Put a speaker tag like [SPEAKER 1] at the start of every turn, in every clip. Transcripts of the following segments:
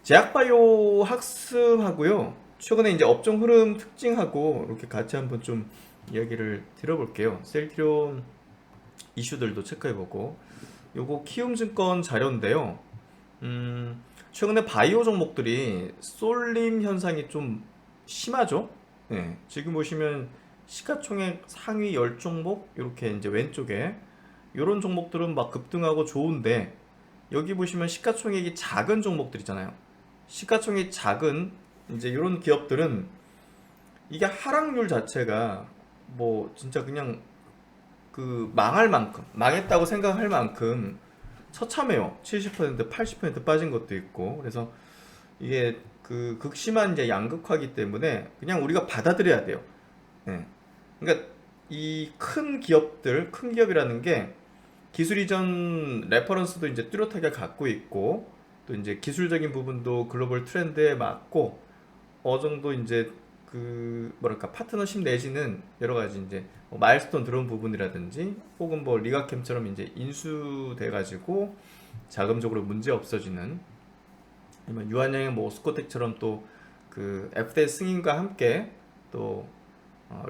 [SPEAKER 1] 제약바이오 학습하고요. 최근에 이제 업종 흐름 특징하고 이렇게 같이 한번 좀 이야기를 드려볼게요. 셀트리온 이슈들도 체크해보고. 요거 키움증권 자료인데요. 음, 최근에 바이오 종목들이 쏠림 현상이 좀 심하죠? 네, 지금 보시면 시가총액 상위 10종목 이렇게 이제 왼쪽에 요런 종목들은 막 급등하고 좋은데 여기 보시면 시가총액이 작은 종목들 있잖아요. 시가총액이 작은 이제 이런 기업들은 이게 하락률 자체가 뭐 진짜 그냥 그 망할 만큼 망했다고 생각할 만큼 처참해요. 70% 80% 빠진 것도 있고. 그래서 이게 그 극심한 이제 양극화기 때문에 그냥 우리가 받아들여야 돼요. 예. 그러니까 이 큰 기업들, 큰 기업이라는 게 기술 이전 레퍼런스도 이제 뚜렷하게 갖고 있고, 또 이제 기술적인 부분도 글로벌 트렌드에 맞고, 어느 정도 이제 그 뭐랄까 파트너십 내지는 여러 가지 이제 뭐 마일스톤 들어온 부분이라든지 혹은 뭐 리가캠처럼 이제 인수돼 가지고 자금적으로 문제 없어지는, 아니면 유한양의 뭐 스코텍처럼 또 그 FDA 승인과 함께 또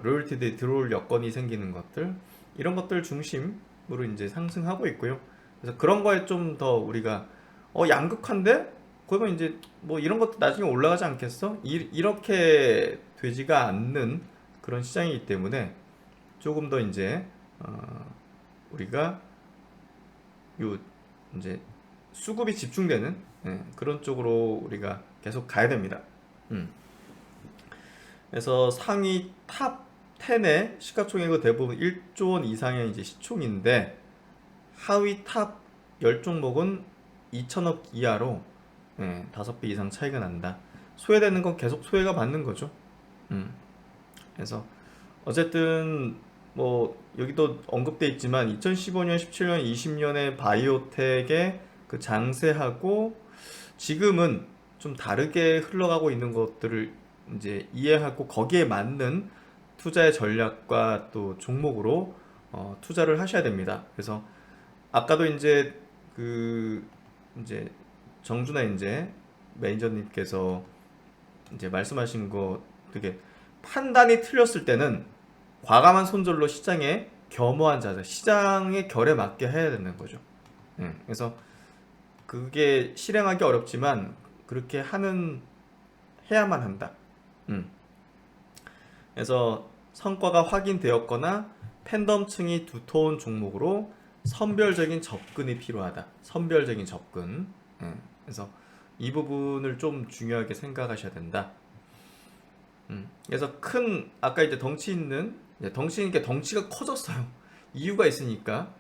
[SPEAKER 1] 로열티들이 들어올 여건이 생기는 것들, 이런 것들 중심으로 이제 상승하고 있고요. 그래서 그런 거에 좀 더 우리가 양극화인데 그러면 이제 뭐 이런 것도 나중에 올라가지 않겠어? 이렇게 되지가 않는 그런 시장이기 때문에 조금 더 이제 우리가 요 이제 수급이 집중되는, 그런 쪽으로 우리가 계속 가야 됩니다. 음. 그래서 상위 탑 10의 시가총액은 대부분 1조 원 이상의 이제 시총인데 하위 탑 10종목은 2천억 이하로 5배 이상 차이가 난다. 소외되는 건 계속 소외가 받는 거죠. 음. 그래서 어쨌든 뭐 여기도 언급돼 있지만 2015년, 17년, 20년의 바이오텍의 그 장세하고 지금은 좀 다르게 흘러가고 있는 것들을 이제 이해하고 거기에 맞는 투자의 전략과 또 종목으로 투자를 하셔야 됩니다. 그래서 아까도 그 이제 정준하 매니저님께서 이제 말씀하신 거 되게, 판단이 틀렸을 때는 과감한 손절로 시장에 겸허한 자세, 시장의 결에 맞게 해야 되는 거죠. 그래서 그게 실행하기 어렵지만 그렇게 해야만 한다. 음. 그래서 성과가 확인되었거나 팬덤층이 두터운 종목으로 선별적인 접근이 필요하다. 선별적인 접근. 그래서 이 부분을 좀 중요하게 생각하셔야 된다. 그래서 아까 이제 덩치 있는 게 덩치가 커졌어요. 이유가 있으니까.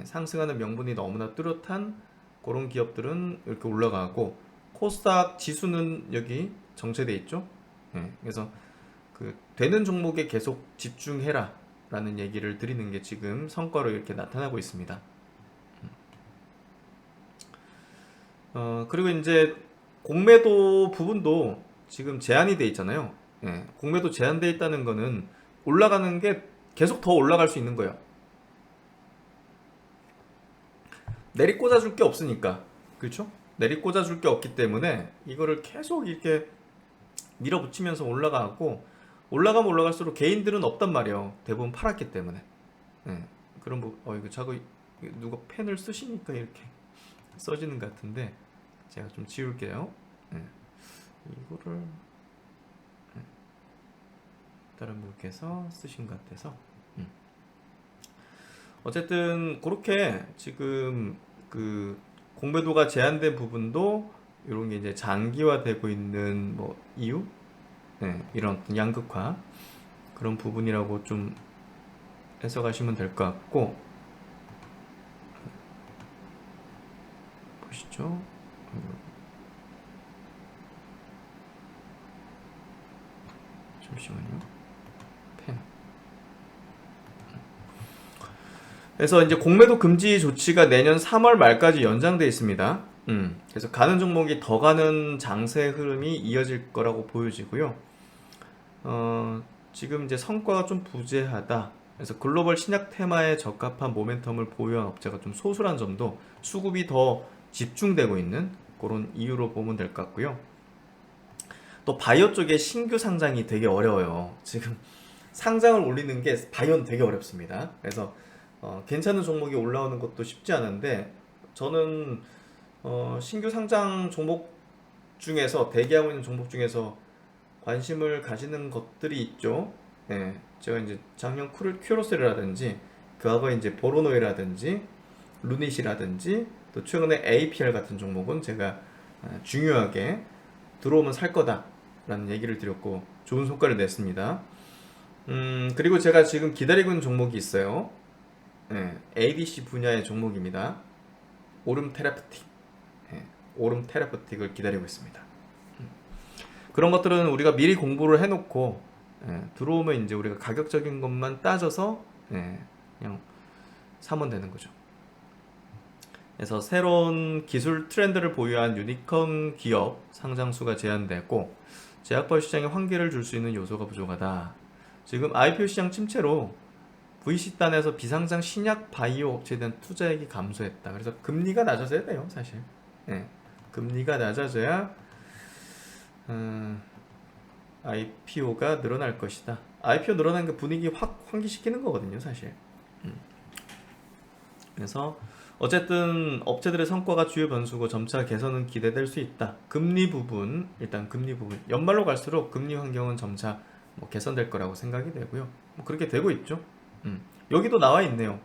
[SPEAKER 1] 상승하는 명분이 너무나 뚜렷한 그런 기업들은 이렇게 올라가고, 코스닥 지수는 여기 정체돼 있죠. 그래서 그 되는 종목에 계속 집중해라 라는 얘기를 드리는 게 지금 성과로 이렇게 나타나고 있습니다. 그리고 이제 공매도 부분도 지금 제한이 돼 있잖아요. 공매도 제한돼 있다는 거는 올라가는 게 계속 더 올라갈 수 있는 거예요. 내리 꽂아줄 게 없으니까. 그렇죠? 내리 꽂아줄 게 없기 때문에 이거를 계속 이렇게 밀어붙이면서 올라가면 올라갈수록 개인들은 없단 말이에요. 대부분 팔았기 때문에. 그런 이거 자꾸 누가 펜을 쓰시니까 이렇게 써지는 것 같은데 제가 좀 지울게요. 이거를 다른 분께서 쓰신 것 같아서. 어쨌든 그렇게 지금 그 공매도가 제한된 부분도 이런 게 이제 장기화되고 있는 뭐 이유, 이런 어떤 양극화 그런 부분이라고 좀 해석하시면 될 것 같고, 보시죠. 잠시만요. 펜. 그래서 이제 공매도 금지 조치가 내년 3월 말까지 연장돼 있습니다. 그래서 가는 종목이 더 가는 장세 흐름이 이어질 거라고 보여지고요. 지금 이제 성과가 좀 부재하다. 그래서 글로벌 신약 테마에 적합한 모멘텀을 보유한 업체가 좀 소수란 점도, 수급이 더 집중되고 있는 그런 이유로 보면 될 것 같고요. 또 바이오 쪽에 신규 상장이 되게 어려워요. 지금 상장을 올리는 게 바이오는 되게 어렵습니다. 그래서 괜찮은 종목이 올라오는 것도 쉽지 않은데 저는 신규 상장 종목 중에서 대기하고 있는 종목 중에서 관심을 가지는 것들이 있죠. 예, 제가 이제 작년 큐로셀이라든지 그하고 이제 보로노이라든지 루닛이라든지 또 최근에 APR 같은 종목은 제가 중요하게 들어오면 살 거다라는 얘기를 드렸고 좋은 성과를 냈습니다. 그리고 제가 지금 기다리고 있는 종목이 있어요. 예, ADC 분야의 종목입니다. 오름 테라프틱. 예, 오름 테라프틱을 기다리고 있습니다. 그런 것들은 우리가 미리 공부를 해놓고 들어오면 이제 우리가 가격적인 것만 따져서 그냥 사면 되는 거죠. 그래서 새로운 기술 트렌드를 보유한 유니콘 기업 상장수가 제한되고 제약바이오 시장에 환기를 줄 수 있는 요소가 부족하다. 지금 IPO 시장 침체로 VC단에서 비상장 신약 바이오 업체에 대한 투자액이 감소했다. 그래서 금리가 낮아져야 돼요, 사실. 금리가 낮아져야 IPO가 늘어날 것이다. IPO 늘어나는 게 분위기 확 환기시키는 거거든요, 사실. 그래서 어쨌든 업체들의 성과가 주요 변수고 점차 개선은 기대될 수 있다. 금리 부분, 일단 금리 부분 연말로 갈수록 금리 환경은 점차 개선될 거라고 생각이 되고요. 그렇게 되고 있죠. 여기도 나와 있네요.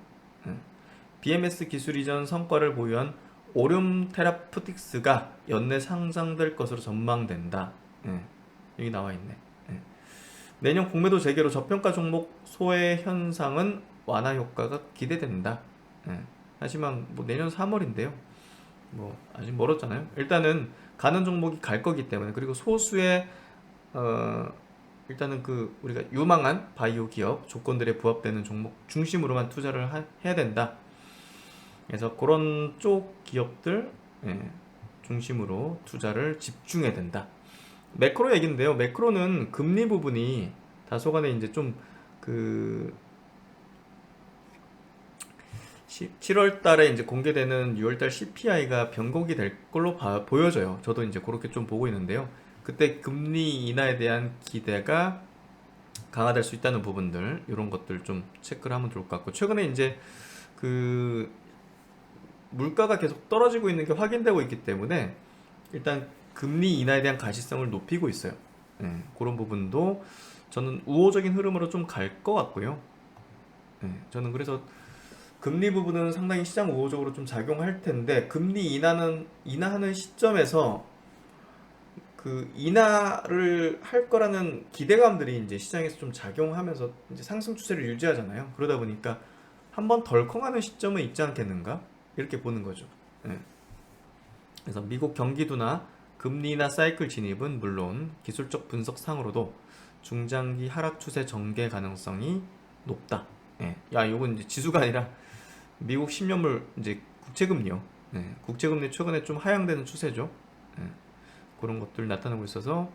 [SPEAKER 1] BMS 기술 이전 성과를 보유한 오름 테라푸틱스가 연내 상장될 것으로 전망된다. 여기 나와 있네. 내년 공매도 재개로 저평가 종목 소외 현상은 완화 효과가 기대된다. 하지만 내년 3월인데요. 아직 멀었잖아요. 일단은 가는 종목이 갈 거기 때문에 그리고 소수의 일단은 우리가 유망한 바이오 기업 조건들에 부합되는 종목 중심으로만 투자를 해야 된다. 그래서 그런 쪽 기업들 중심으로 투자를 집중해야 된다. 매크로 얘기인데요. 매크로는 금리 부분이 다소간에 이제 좀 7월 달에 이제 공개되는 6월 달 CPI가 변곡이 될 걸로 보여져요. 저도 이제 그렇게 좀 보고 있는데요. 그때 금리 인하에 대한 기대가 강화될 수 있다는 부분들, 이런 것들 좀 체크를 하면 좋을 것 같고, 최근에 이제 물가가 계속 떨어지고 있는 게 확인되고 있기 때문에 일단 금리 인하에 대한 가시성을 높이고 있어요. 그런 부분도 저는 우호적인 흐름으로 좀 갈 것 같고요. 저는 그래서 금리 부분은 상당히 시장 우호적으로 좀 작용할 텐데, 금리 인하하는 시점에서 인하를 할 거라는 기대감들이 이제 시장에서 좀 작용하면서 이제 상승 추세를 유지하잖아요. 그러다 보니까 한번 덜컹하는 시점은 있지 않겠는가? 이렇게 보는 거죠. 그래서 미국 경기도나 금리 인하 사이클 진입은 물론 기술적 분석상으로도 중장기 하락 추세 전개 가능성이 높다. 이건 이제 지수가 아니라 미국 10년물 이제 국채금리요. 국채금리 최근에 좀 하향되는 추세죠. 그런 것들 나타나고 있어서,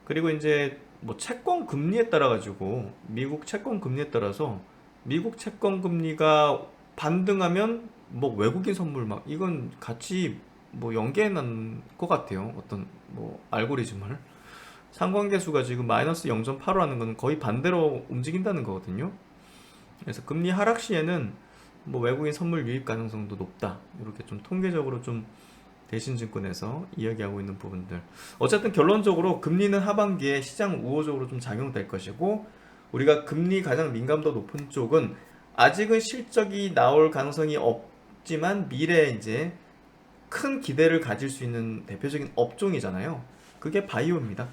[SPEAKER 1] 그리고 이제 채권 금리에 따라 가지고 미국 채권 금리에 따라서 미국 채권 금리가 반등하면 외국인 선물 이건 같이 연계해 놓은 것 같아요. 어떤 알고리즘을 상관계수가 지금 마이너스 0.85 하는 거는 거의 반대로 움직인다는 거거든요. 그래서 금리 하락 시에는 외국인 선물 유입 가능성도 높다. 이렇게 좀 통계적으로 좀 대신증권에서 이야기하고 있는 부분들. 어쨌든 결론적으로 금리는 하반기에 시장 우호적으로 좀 작용될 것이고, 우리가 금리 가장 민감도 높은 쪽은 아직은 실적이 나올 가능성이 없지만 미래에 이제 큰 기대를 가질 수 있는 대표적인 업종이잖아요. 그게 바이오입니다.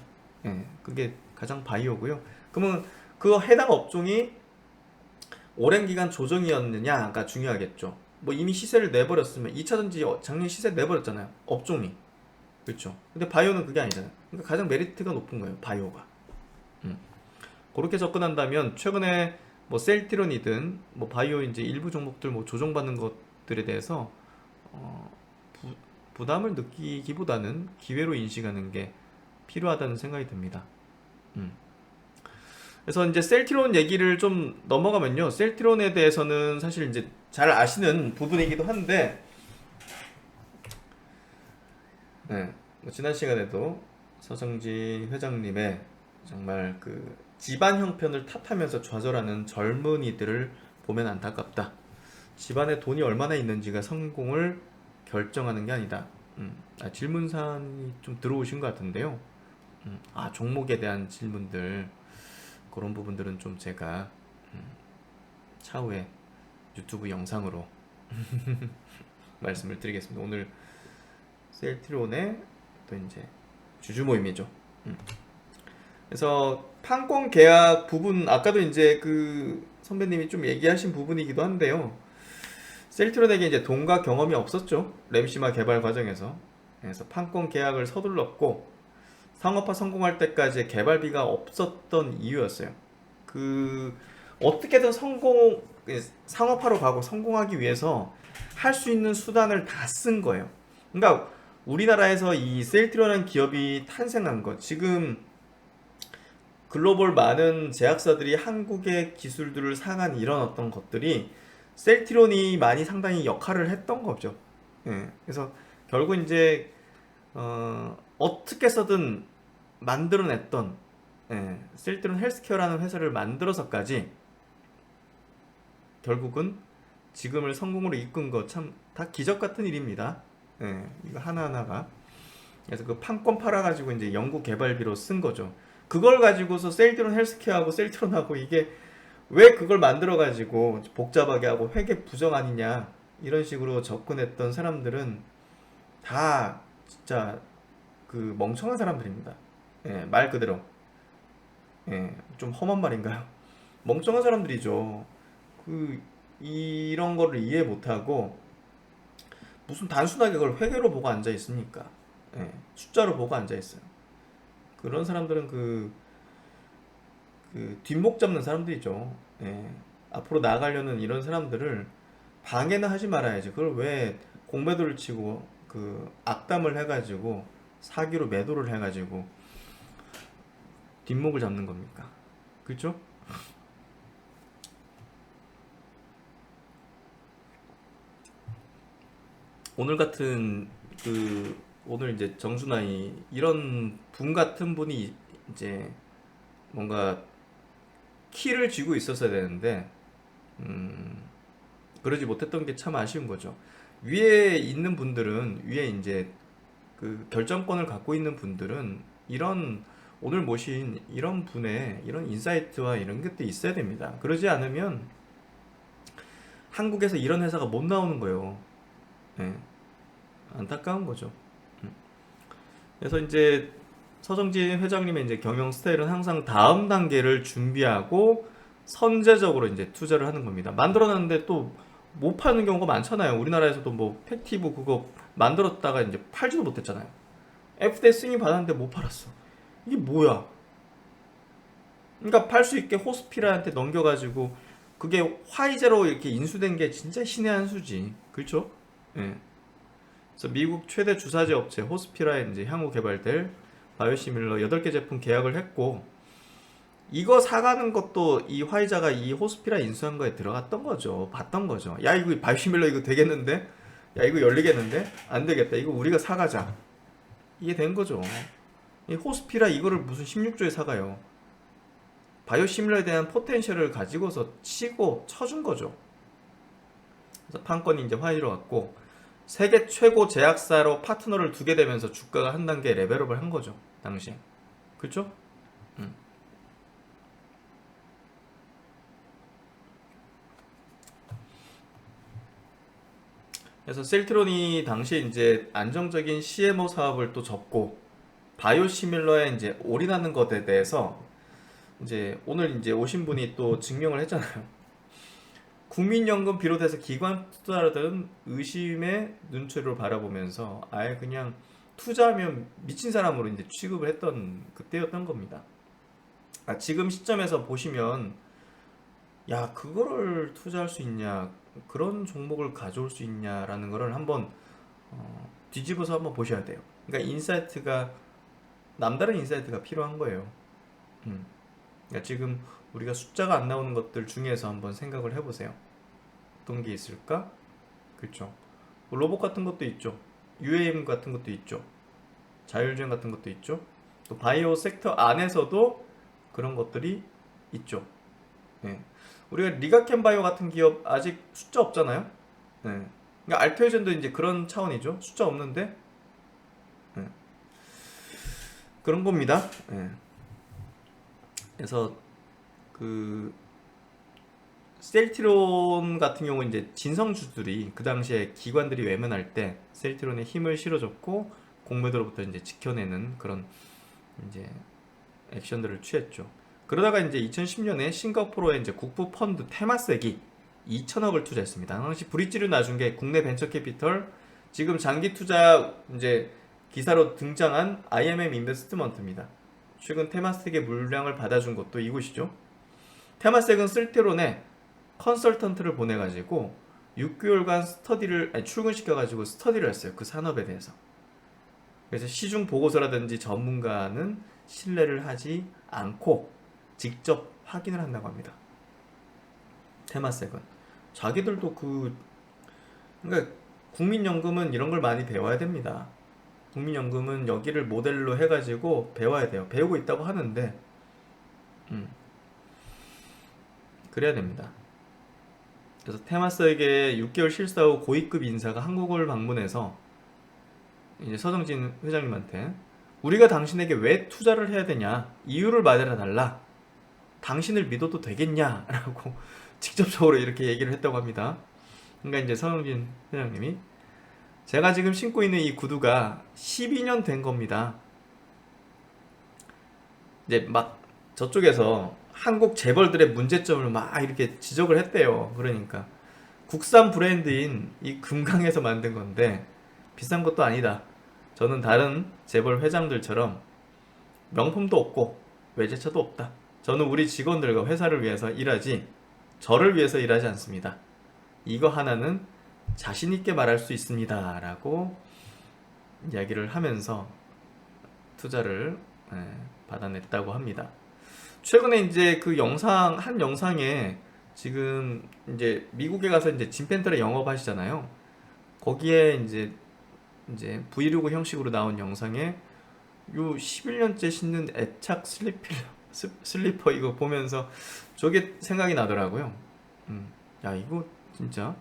[SPEAKER 1] 그게 가장 바이오고요. 그러면 그 해당 업종이 오랜 기간 조정이었느냐가 중요하겠죠. 이미 시세를 내버렸으면 2차전지 작년 시세 내버렸잖아요. 업종이. 그렇죠. 근데 바이오는 그게 아니잖아요. 그러니까 가장 메리트가 높은 거예요. 바이오가. 그렇게 접근한다면 최근에 셀트론이든 바이오 이제 일부 종목들 조정받는 것들에 대해서 부담을 느끼기보다는 기회로 인식하는 게 필요하다는 생각이 듭니다. 그래서 이제 셀트론 얘기를 좀 넘어가면요. 셀트론에 대해서는 사실 이제 잘 아시는 부분이기도 한데, 네, 뭐 지난 시간에도 서정지 회장님의 정말 그 집안 형편을 탓하면서 좌절하는 젊은이들을 보면 안타깝다. 집안에 돈이 얼마나 있는지가 성공을 결정하는 게 아니다. 질문 사항이 좀 들어오신 것 같은데요. 종목에 대한 질문들, 그런 부분들은 좀 제가 차후에 유튜브 영상으로 말씀을 드리겠습니다. 오늘 셀트리온의 또 이제 주주 모임이죠. 그래서 판권 계약 부분, 아까도 이제 그 선배님이 좀 얘기하신 부분이기도 한데요. 셀트리온에게 이제 돈과 경험이 없었죠. 램시마 개발 과정에서. 그래서 판권 계약을 서둘렀고 상업화 성공할 때까지 개발비가 없었던 이유였어요. 그 어떻게든 상업화로 가고 성공하기 위해서 할 수 있는 수단을 다 쓴 거예요. 그러니까 우리나라에서 이 셀트리온이라는 기업이 탄생한 것, 지금 글로벌 많은 제약사들이 한국의 기술들을 사간 이런 어떤 것들이 셀트리온이 많이 상당히 역할을 했던 거죠. 예, 그래서 결국 이제 어떻게 해서든 만들어냈던, 셀트리온 헬스케어라는 회사를 만들어서까지 결국은 지금을 성공으로 이끈 거 참 다 기적 같은 일입니다. 이거 하나하나가. 그래서 그 판권 팔아가지고 이제 연구 개발비로 쓴 거죠. 그걸 가지고서 셀트리온 헬스케어하고 셀트리온하고 이게 왜 그걸 만들어가지고 복잡하게 하고 회계 부정 아니냐 이런 식으로 접근했던 사람들은 다 진짜 그 멍청한 사람들입니다. 말 그대로. 좀 험한 말인가요? 멍청한 사람들이죠. 그 이런 거를 이해 못하고 무슨 단순하게 그걸 회계로 보고 앉아 있습니까? 숫자로 보고 앉아 있어요. 그런 사람들은 그 뒷목 잡는 사람들이죠. 앞으로 나아가려는 이런 사람들을 방해는 하지 말아야지. 그걸 왜 공매도를 치고 그 악담을 해가지고 사기로 매도를 해가지고 뒷목을 잡는 겁니까? 그렇죠? 오늘 같은 오늘 이제 정준하이 이런 분 같은 분이 이제 뭔가 키를 쥐고 있었어야 되는데 그러지 못했던 게 참 아쉬운 거죠. 위에 있는 분들은, 위에 이제 그 결정권을 갖고 있는 분들은 이런 오늘 모신 이런 분의 이런 인사이트와 이런 것도 있어야 됩니다. 그러지 않으면 한국에서 이런 회사가 못 나오는 거예요. 안타까운 거죠. 그래서 이제 서정진 회장님의 이제 경영 스타일은 항상 다음 단계를 준비하고 선제적으로 이제 투자를 하는 겁니다. 만들어놨는데 또 못 파는 경우가 많잖아요. 우리나라에서도 뭐 팩티브 그거 만들었다가 이제 팔지도 못했잖아요. FDA 승인 받았는데 못 팔았어. 이게 뭐야? 그러니까 팔 수 있게 호스피라한테 넘겨가지고 그게 화이자로 이렇게 인수된 게 진짜 신의 한 수지. 그렇죠? 예. 그래서 미국 최대 주사제 업체 호스피라에 이제 향후 개발될 바이오시밀러 8개 제품 계약을 했고, 이거 사가는 것도 이 화이자가 이 호스피라 인수한 거에 들어갔던 거죠. 봤던 거죠. 야, 이거 바이오시밀러 이거 되겠는데? 야, 이거 열리겠는데? 안 되겠다. 이거 우리가 사가자. 이게 된 거죠. 이 호스피라 이거를 무슨 16조에 사가요. 바이오시밀러에 대한 포텐셜을 가지고서 치고 쳐준 거죠. 그래서 판권이 이제 화이자로 갔고, 세계 최고 제약사로 파트너를 두게 되면서 주가가 한 단계 레벨업을 한 거죠. 당시에. 그렇죠? 그래서 셀트론이 당시에 이제 안정적인 CMO 사업을 또 접고 바이오시밀러에 이제 올인하는 것에 대해서 이제 오늘 이제 오신 분이 또 증명을 했잖아요. 국민연금 비롯해서 기관 투자자들은 의심의 눈초리로 바라보면서 아예 그냥 투자하면 미친 사람으로 이제 취급을 했던 그때였던 겁니다. 지금 시점에서 보시면 야, 그거를 투자할 수 있냐, 그런 종목을 가져올 수 있냐라는 거를 한번 뒤집어서 한번 보셔야 돼요. 그러니까 인사이트가, 남다른 인사이트가 필요한 거예요. 그러니까 지금 우리가 숫자가 안 나오는 것들 중에서 한번 생각을 해보세요. 어떤 게 있을까? 그렇죠. 로봇 같은 것도 있죠. UAM 같은 것도 있죠. 자율주행 같은 것도 있죠. 또 바이오 섹터 안에서도 그런 것들이 있죠. 예. 우리가 리가켄 바이오 같은 기업 아직 숫자 없잖아요. 예. 그러니까 알테오젠도 이제 그런 차원이죠. 숫자 없는데 예. 그런 겁니다. 예. 그래서 그 셀트리온 같은 경우는 이제 진성주들이 그 당시에 기관들이 외면할 때 셀트리온에 힘을 실어줬고 공매도로부터 이제 지켜내는 그런 이제 액션들을 취했죠. 그러다가 이제 2010년에 싱가포르에 이제 국부 펀드 테마섹이 2천억을 투자했습니다. 당시 브릿지를 놔준 게 국내 벤처 캐피털, 지금 장기 투자 이제 기사로 등장한 IMM 인베스트먼트입니다. 최근 테마섹의 물량을 받아준 것도 이곳이죠. 테마섹은 셀트리온에 컨설턴트를 보내가지고 6개월간 출근시켜가지고 스터디를 했어요. 그 산업에 대해서. 그래서 시중 보고서라든지 전문가는 신뢰를 하지 않고 직접 확인을 한다고 합니다. 테마섹은 자기들도 그러니까 국민연금은 이런 걸 많이 배워야 됩니다. 국민연금은 여기를 모델로 해가지고 배워야 돼요. 배우고 있다고 하는데 그래야 됩니다. 그래서 테마스에게 6개월 실사 후 고위급 인사가 한국을 방문해서 이제 서정진 회장님한테 우리가 당신에게 왜 투자를 해야 되냐, 이유를 말해 달라, 당신을 믿어도 되겠냐 라고 직접적으로 이렇게 얘기를 했다고 합니다. 그러니까 이제 서정진 회장님이 제가 지금 신고 있는 이 구두가 12년 된 겁니다. 이제 막 저쪽에서 한국 재벌들의 문제점을 막 이렇게 지적을 했대요. 그러니까 국산 브랜드인 이 금강에서 만든 건데 비싼 것도 아니다. 저는 다른 재벌 회장들처럼 명품도 없고 외제차도 없다. 저는 우리 직원들과 회사를 위해서 일하지 저를 위해서 일하지 않습니다. 이거 하나는 자신 있게 말할 수 있습니다. 라고 이야기를 하면서 투자를 받아냈다고 합니다. 최근에 이제 그 한 영상에 지금 이제 미국에 가서 이제 짐펜터를 영업하시잖아요. 거기에 이제 브이로그 형식으로 나온 영상에 요 11년째 신는 애착 슬리퍼 이거 보면서 저게 생각이 나더라고요. 야, 이거 진짜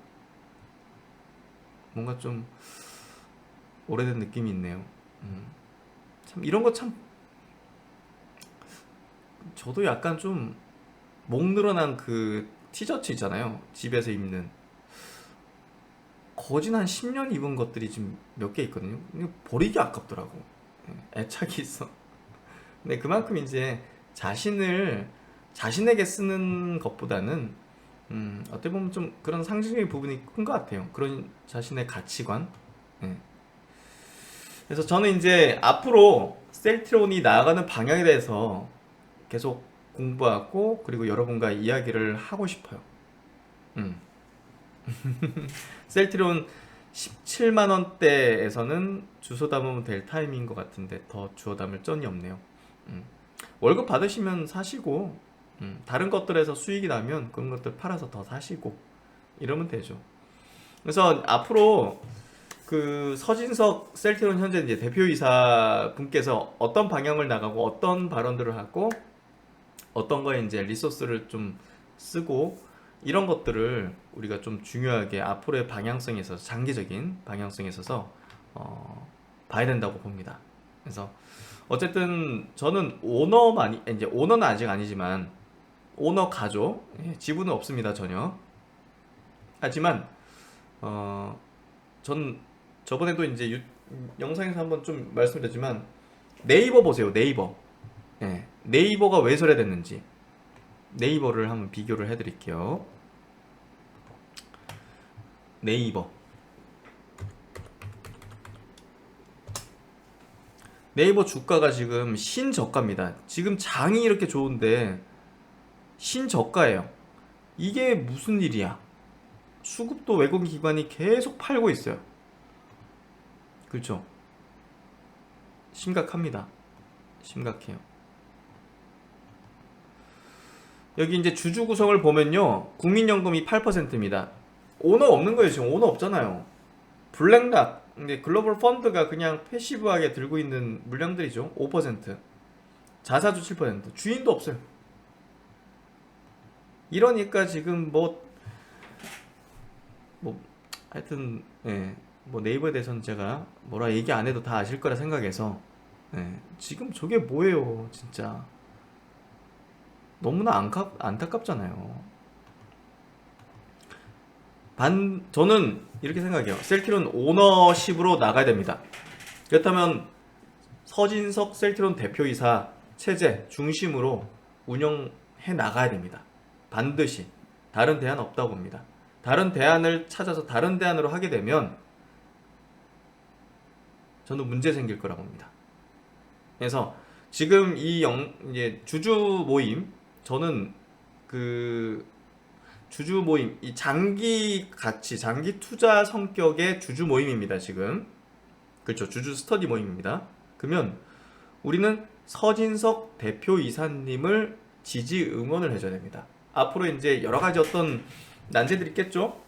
[SPEAKER 1] 뭔가 좀 오래된 느낌이 있네요. 참 이런 거 참 저도 약간 좀 목 늘어난 그 티셔츠 있잖아요. 집에서 입는 거진 한 10년 입은 것들이 지금 몇 개 있거든요. 이거 버리기 아깝더라고. 애착이 있어. 근데 그만큼 이제 자신에게 쓰는 것보다는 어떻게 보면 좀 그런 상징적인 부분이 큰 것 같아요. 그런 자신의 가치관. 그래서 저는 이제 앞으로 셀트리온이 나아가는 방향에 대해서 계속 공부하고 그리고 여러분과 이야기를 하고 싶어요. 셀트리온 17만 원대에서는 주워 담으면 될 타이밍인 것 같은데 더 주워 담을 쩐이 없네요. 월급 받으시면 사시고 다른 것들에서 수익이 나면 그런 것들 팔아서 더 사시고 이러면 되죠. 그래서 앞으로 그 서진석 셀트리온 현재 이제 대표이사 분께서 어떤 방향을 나가고 어떤 발언들을 하고 어떤 거에 이제 리소스를 좀 쓰고 이런 것들을 우리가 좀 중요하게 앞으로의 방향성에 있어서 장기적인 방향성에 있어서 봐야 된다고 봅니다. 그래서 어쨌든 저는 이제 오너는 아직 아니지만 오너 가죠. 지분은 없습니다 전혀. 하지만 전 저번에도 이제 영상에서 한번 좀 말씀드렸지만 네이버 보세요. 네이버. 네이버가 왜 소외됐는지 네이버를 한번 비교를 해드릴게요. 네이버 주가가 지금 신저가입니다. 지금 장이 이렇게 좋은데 신저가예요. 이게 무슨 일이야? 수급도 외국 기관이 계속 팔고 있어요. 그렇죠? 심각합니다. 심각해요. 여기 이제 주주 구성을 보면요, 국민연금이 8%입니다. 오너 없는 거예요. 지금 오너 없잖아요. 블랙락 근데 글로벌 펀드가 그냥 패시브하게 들고 있는 물량들이죠. 5%, 자사주 7%, 주인도 없어요. 이러니까 지금 뭐 하여튼 뭐 네이버에 대해서는 제가 뭐라 얘기 안 해도 다 아실 거라 생각해서 지금 저게 뭐예요, 진짜. 너무나 안타깝잖아요. 저는 이렇게 생각해요. 셀트리온 오너십으로 나가야 됩니다. 그렇다면 서진석 셀트리온 대표이사 체제 중심으로 운영해 나가야 됩니다. 반드시. 다른 대안 없다고 봅니다. 다른 대안을 찾아서 다른 대안으로 하게 되면 저는 문제 생길 거라고 봅니다. 그래서 지금 이제 주주 모임, 저는 그 주주 모임, 이 장기 가치, 장기 투자 성격의 주주 모임입니다, 지금. 그렇죠. 주주 스터디 모임입니다. 그러면 우리는 서진석 대표이사님을 지지 응원을 해줘야 됩니다. 앞으로 이제 여러 가지 어떤 난제들이 있겠죠?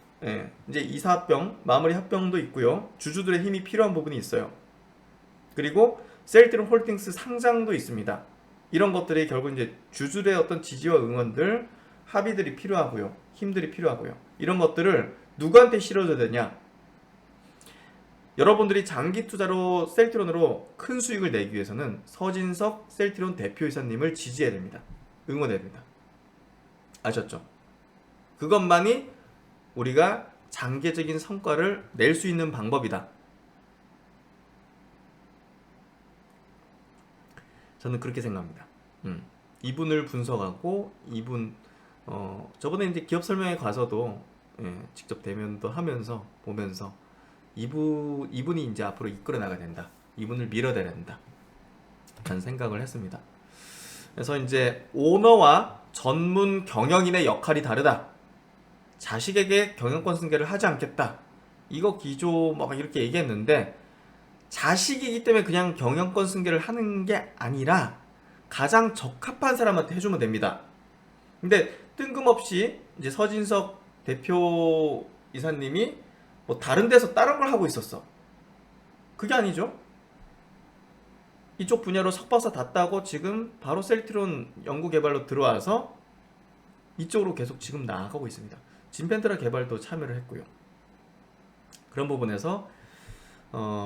[SPEAKER 1] 이제 이사 합병, 마무리 합병도 있고요. 주주들의 힘이 필요한 부분이 있어요. 그리고 셀트리온 홀딩스 상장도 있습니다. 이런 것들이 결국 이제 주주들의 어떤 지지와 응원들, 합의들이 필요하고요. 힘들이 필요하고요. 이런 것들을 누구한테 실어줘야 되냐? 여러분들이 장기 투자로 셀트리온으로 큰 수익을 내기 위해서는 서진석 셀트리온 대표이사님을 지지해야 됩니다. 응원해야 됩니다. 아셨죠? 그것만이 우리가 장기적인 성과를 낼 수 있는 방법이다. 저는 그렇게 생각합니다. 이분을 분석하고 저번에 이제 기업 설명회 가서도 직접 대면도 하면서 보면서 이분이 이제 앞으로 이끌어 나가야 된다. 이분을 밀어내야 된다. 라는 생각을 했습니다. 그래서 이제 오너와 전문 경영인의 역할이 다르다. 자식에게 경영권 승계를 하지 않겠다. 이거 기조 막 이렇게 얘기했는데, 자식이기 때문에 그냥 경영권 승계를 하는 게 아니라 가장 적합한 사람한테 해주면 됩니다. 근데 뜬금없이 이제 서진석 대표 이사님이 뭐 다른 데서 다른 걸 하고 있었어. 그게 아니죠. 이쪽 분야로 석박사 다 따고 지금 바로 셀트리온 연구개발로 들어와서 이쪽으로 계속 지금 나아가고 있습니다. 진펜트라 개발도 참여를 했고요. 그런 부분에서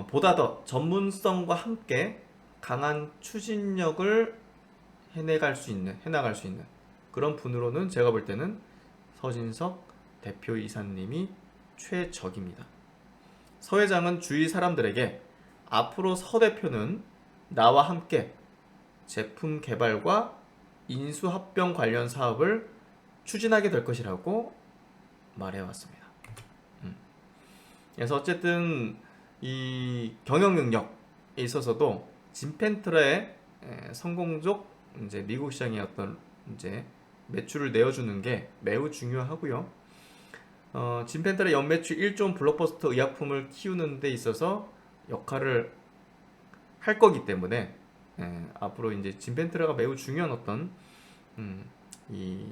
[SPEAKER 1] 보다 더 전문성과 함께 강한 추진력을 해나갈 수 있는 그런 분으로는 제가 볼 때는 서진석 대표이사님이 최적입니다. 서 회장은 주위 사람들에게 앞으로 서 대표는 나와 함께 제품 개발과 인수합병 관련 사업을 추진하게 될 것이라고 말해왔습니다. 그래서 어쨌든 이 경영 능력에 있어서도 진펜트라의 성공적 이제 미국 시장의 어떤 이제 매출을 내어주는 게 매우 중요하고요. 진펜트라 연매출 1조 블록버스터 의약품을 키우는 데 있어서 역할을 할 거기 때문에 앞으로 이제 진펜트라가 매우 중요한 어떤 이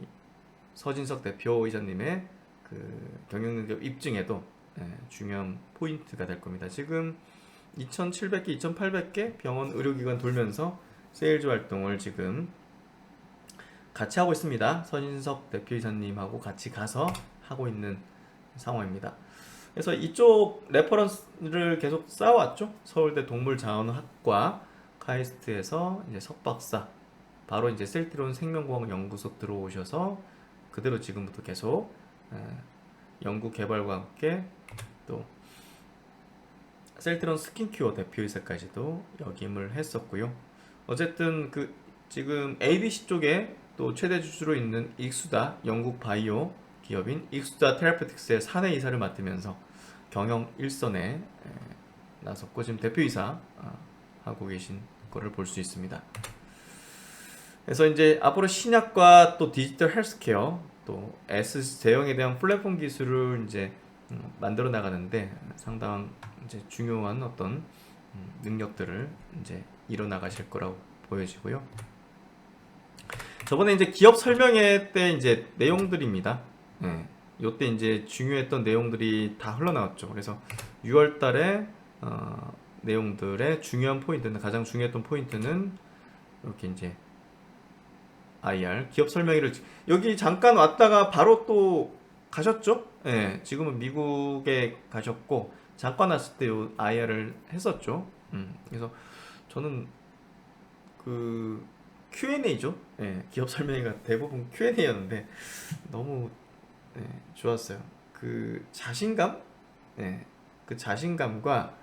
[SPEAKER 1] 서진석 대표이사님의 그 경영능력 입증에도 중요한 포인트가 될 겁니다. 지금 2,700개, 2,800개 병원 의료기관 돌면서 세일즈 활동을 지금 같이 하고 있습니다. 서진석 대표이사님하고 같이 가서 하고 있는 상황입니다. 그래서 이쪽 레퍼런스를 계속 쌓아왔죠. 서울대 동물자원학과 카이스트에서 이제 석박사, 바로 이제 셀트리온 생명공학 연구소 들어오셔서 그대로 지금부터 계속 연구 개발과 함께 또 셀트리온 스킨큐어 대표이사까지도 역임을 했었고요. 어쨌든 그 지금 ABC 쪽에 또 최대 주주로 있는 익수다 영국 바이오 기업인 익수다 테라피틱스의 사내 이사를 맡으면서 경영 일선에 나섰고 지금 대표이사 하고 계신 거를 볼 수 있습니다. 그래서 이제 앞으로 신약과 또 디지털 헬스케어 또 S 제형에 대한 플랫폼 기술을 이제 만들어 나가는데 상당한 이제 중요한 어떤 능력들을 이제 이뤄 나가실 거라고 보여지고요. 저번에 이제 기업 설명회 때 이제 내용들입니다. 요때 이제 중요했던 내용들이 다 흘러나왔죠. 그래서 6월 달에 내용들의 중요한 포인트는, 가장 중요했던 포인트는 이렇게 이제 IR 기업 설명회를 여기 잠깐 왔다가 바로 또 가셨죠? 예, 지금은 미국에 가셨고 잠깐 왔을 때 요 IR을 했었죠. 그래서 저는 그 Q&A죠. 예, 기업 설명회가 대부분 Q&A였는데 너무 좋았어요. 그 자신감, 그 자신감과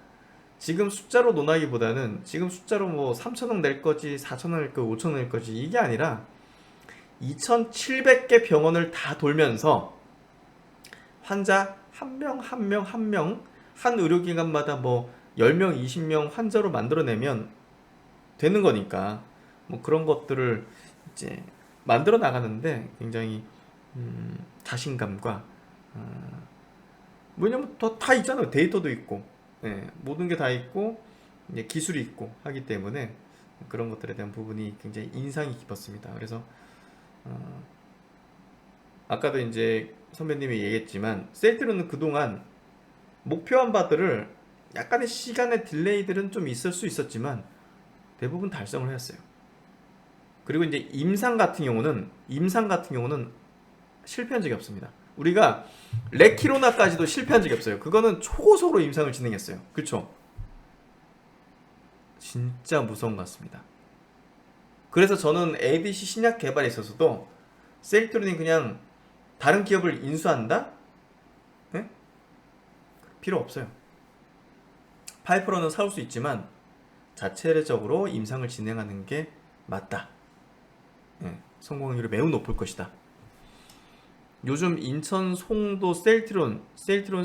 [SPEAKER 1] 지금 숫자로 논하기보다는 지금 숫자로 뭐 3,000원 낼 거지, 4,000원 낼 거지, 5,000원 낼 거지 이게 아니라 2,700개 병원을 다 돌면서 환자 한 명, 한 명, 한 명, 한 의료기관마다 뭐 10명, 20명 환자로 만들어내면 되는 거니까 뭐 그런 것들을 이제 만들어 나가는데 굉장히 자신감과 왜냐면 다 있잖아요. 데이터도 있고 모든 게 다 있고 이제 기술이 있고 하기 때문에 그런 것들에 대한 부분이 굉장히 인상이 깊었습니다. 그래서 아까도 이제 선배님이 얘기했지만 셀트로는 그동안 목표한 바들을 약간의 시간의 딜레이들은 좀 있을 수 있었지만 대부분 달성을 했어요. 그리고 이제 임상 같은 경우는 실패한 적이 없습니다. 우리가 레키로나까지도 실패한 적이 없어요. 그거는 초고속으로 임상을 진행했어요. 그쵸? 진짜 무서운 것 같습니다. 그래서 저는 ADC 신약 개발에 있어서도 셀트론이 그냥 다른 기업을 인수한다? 네? 필요 없어요. 파이프로는 사올 수 있지만 자체적으로 임상을 진행하는 게 맞다. 성공률이 매우 높을 것이다. 요즘 인천 송도 셀트론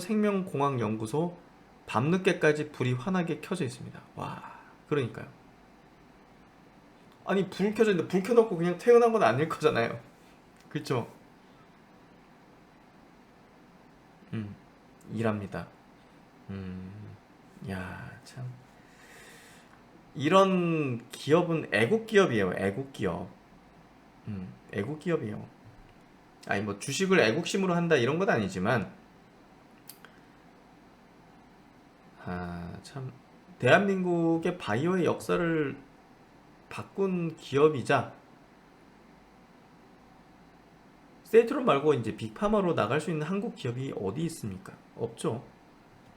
[SPEAKER 1] 생명공학연구소 밤늦게까지 불이 환하게 켜져 있습니다. 와, 그러니까요. 아니 불 켜져 있는데 불 켜놓고 그냥 퇴근한 건 아닐 거잖아요. 그쵸? 일합니다. 야, 참. 이런 기업은 애국 기업이에요. 애국 기업. 애국 기업이에요. 아니 뭐 주식을 애국심으로 한다 이런 건 아니지만 참 대한민국의 바이오의 역사를 바꾼 기업이자 세트론 말고 이제 빅파머로 나갈 수 있는 한국 기업이 어디 있습니까? 없죠.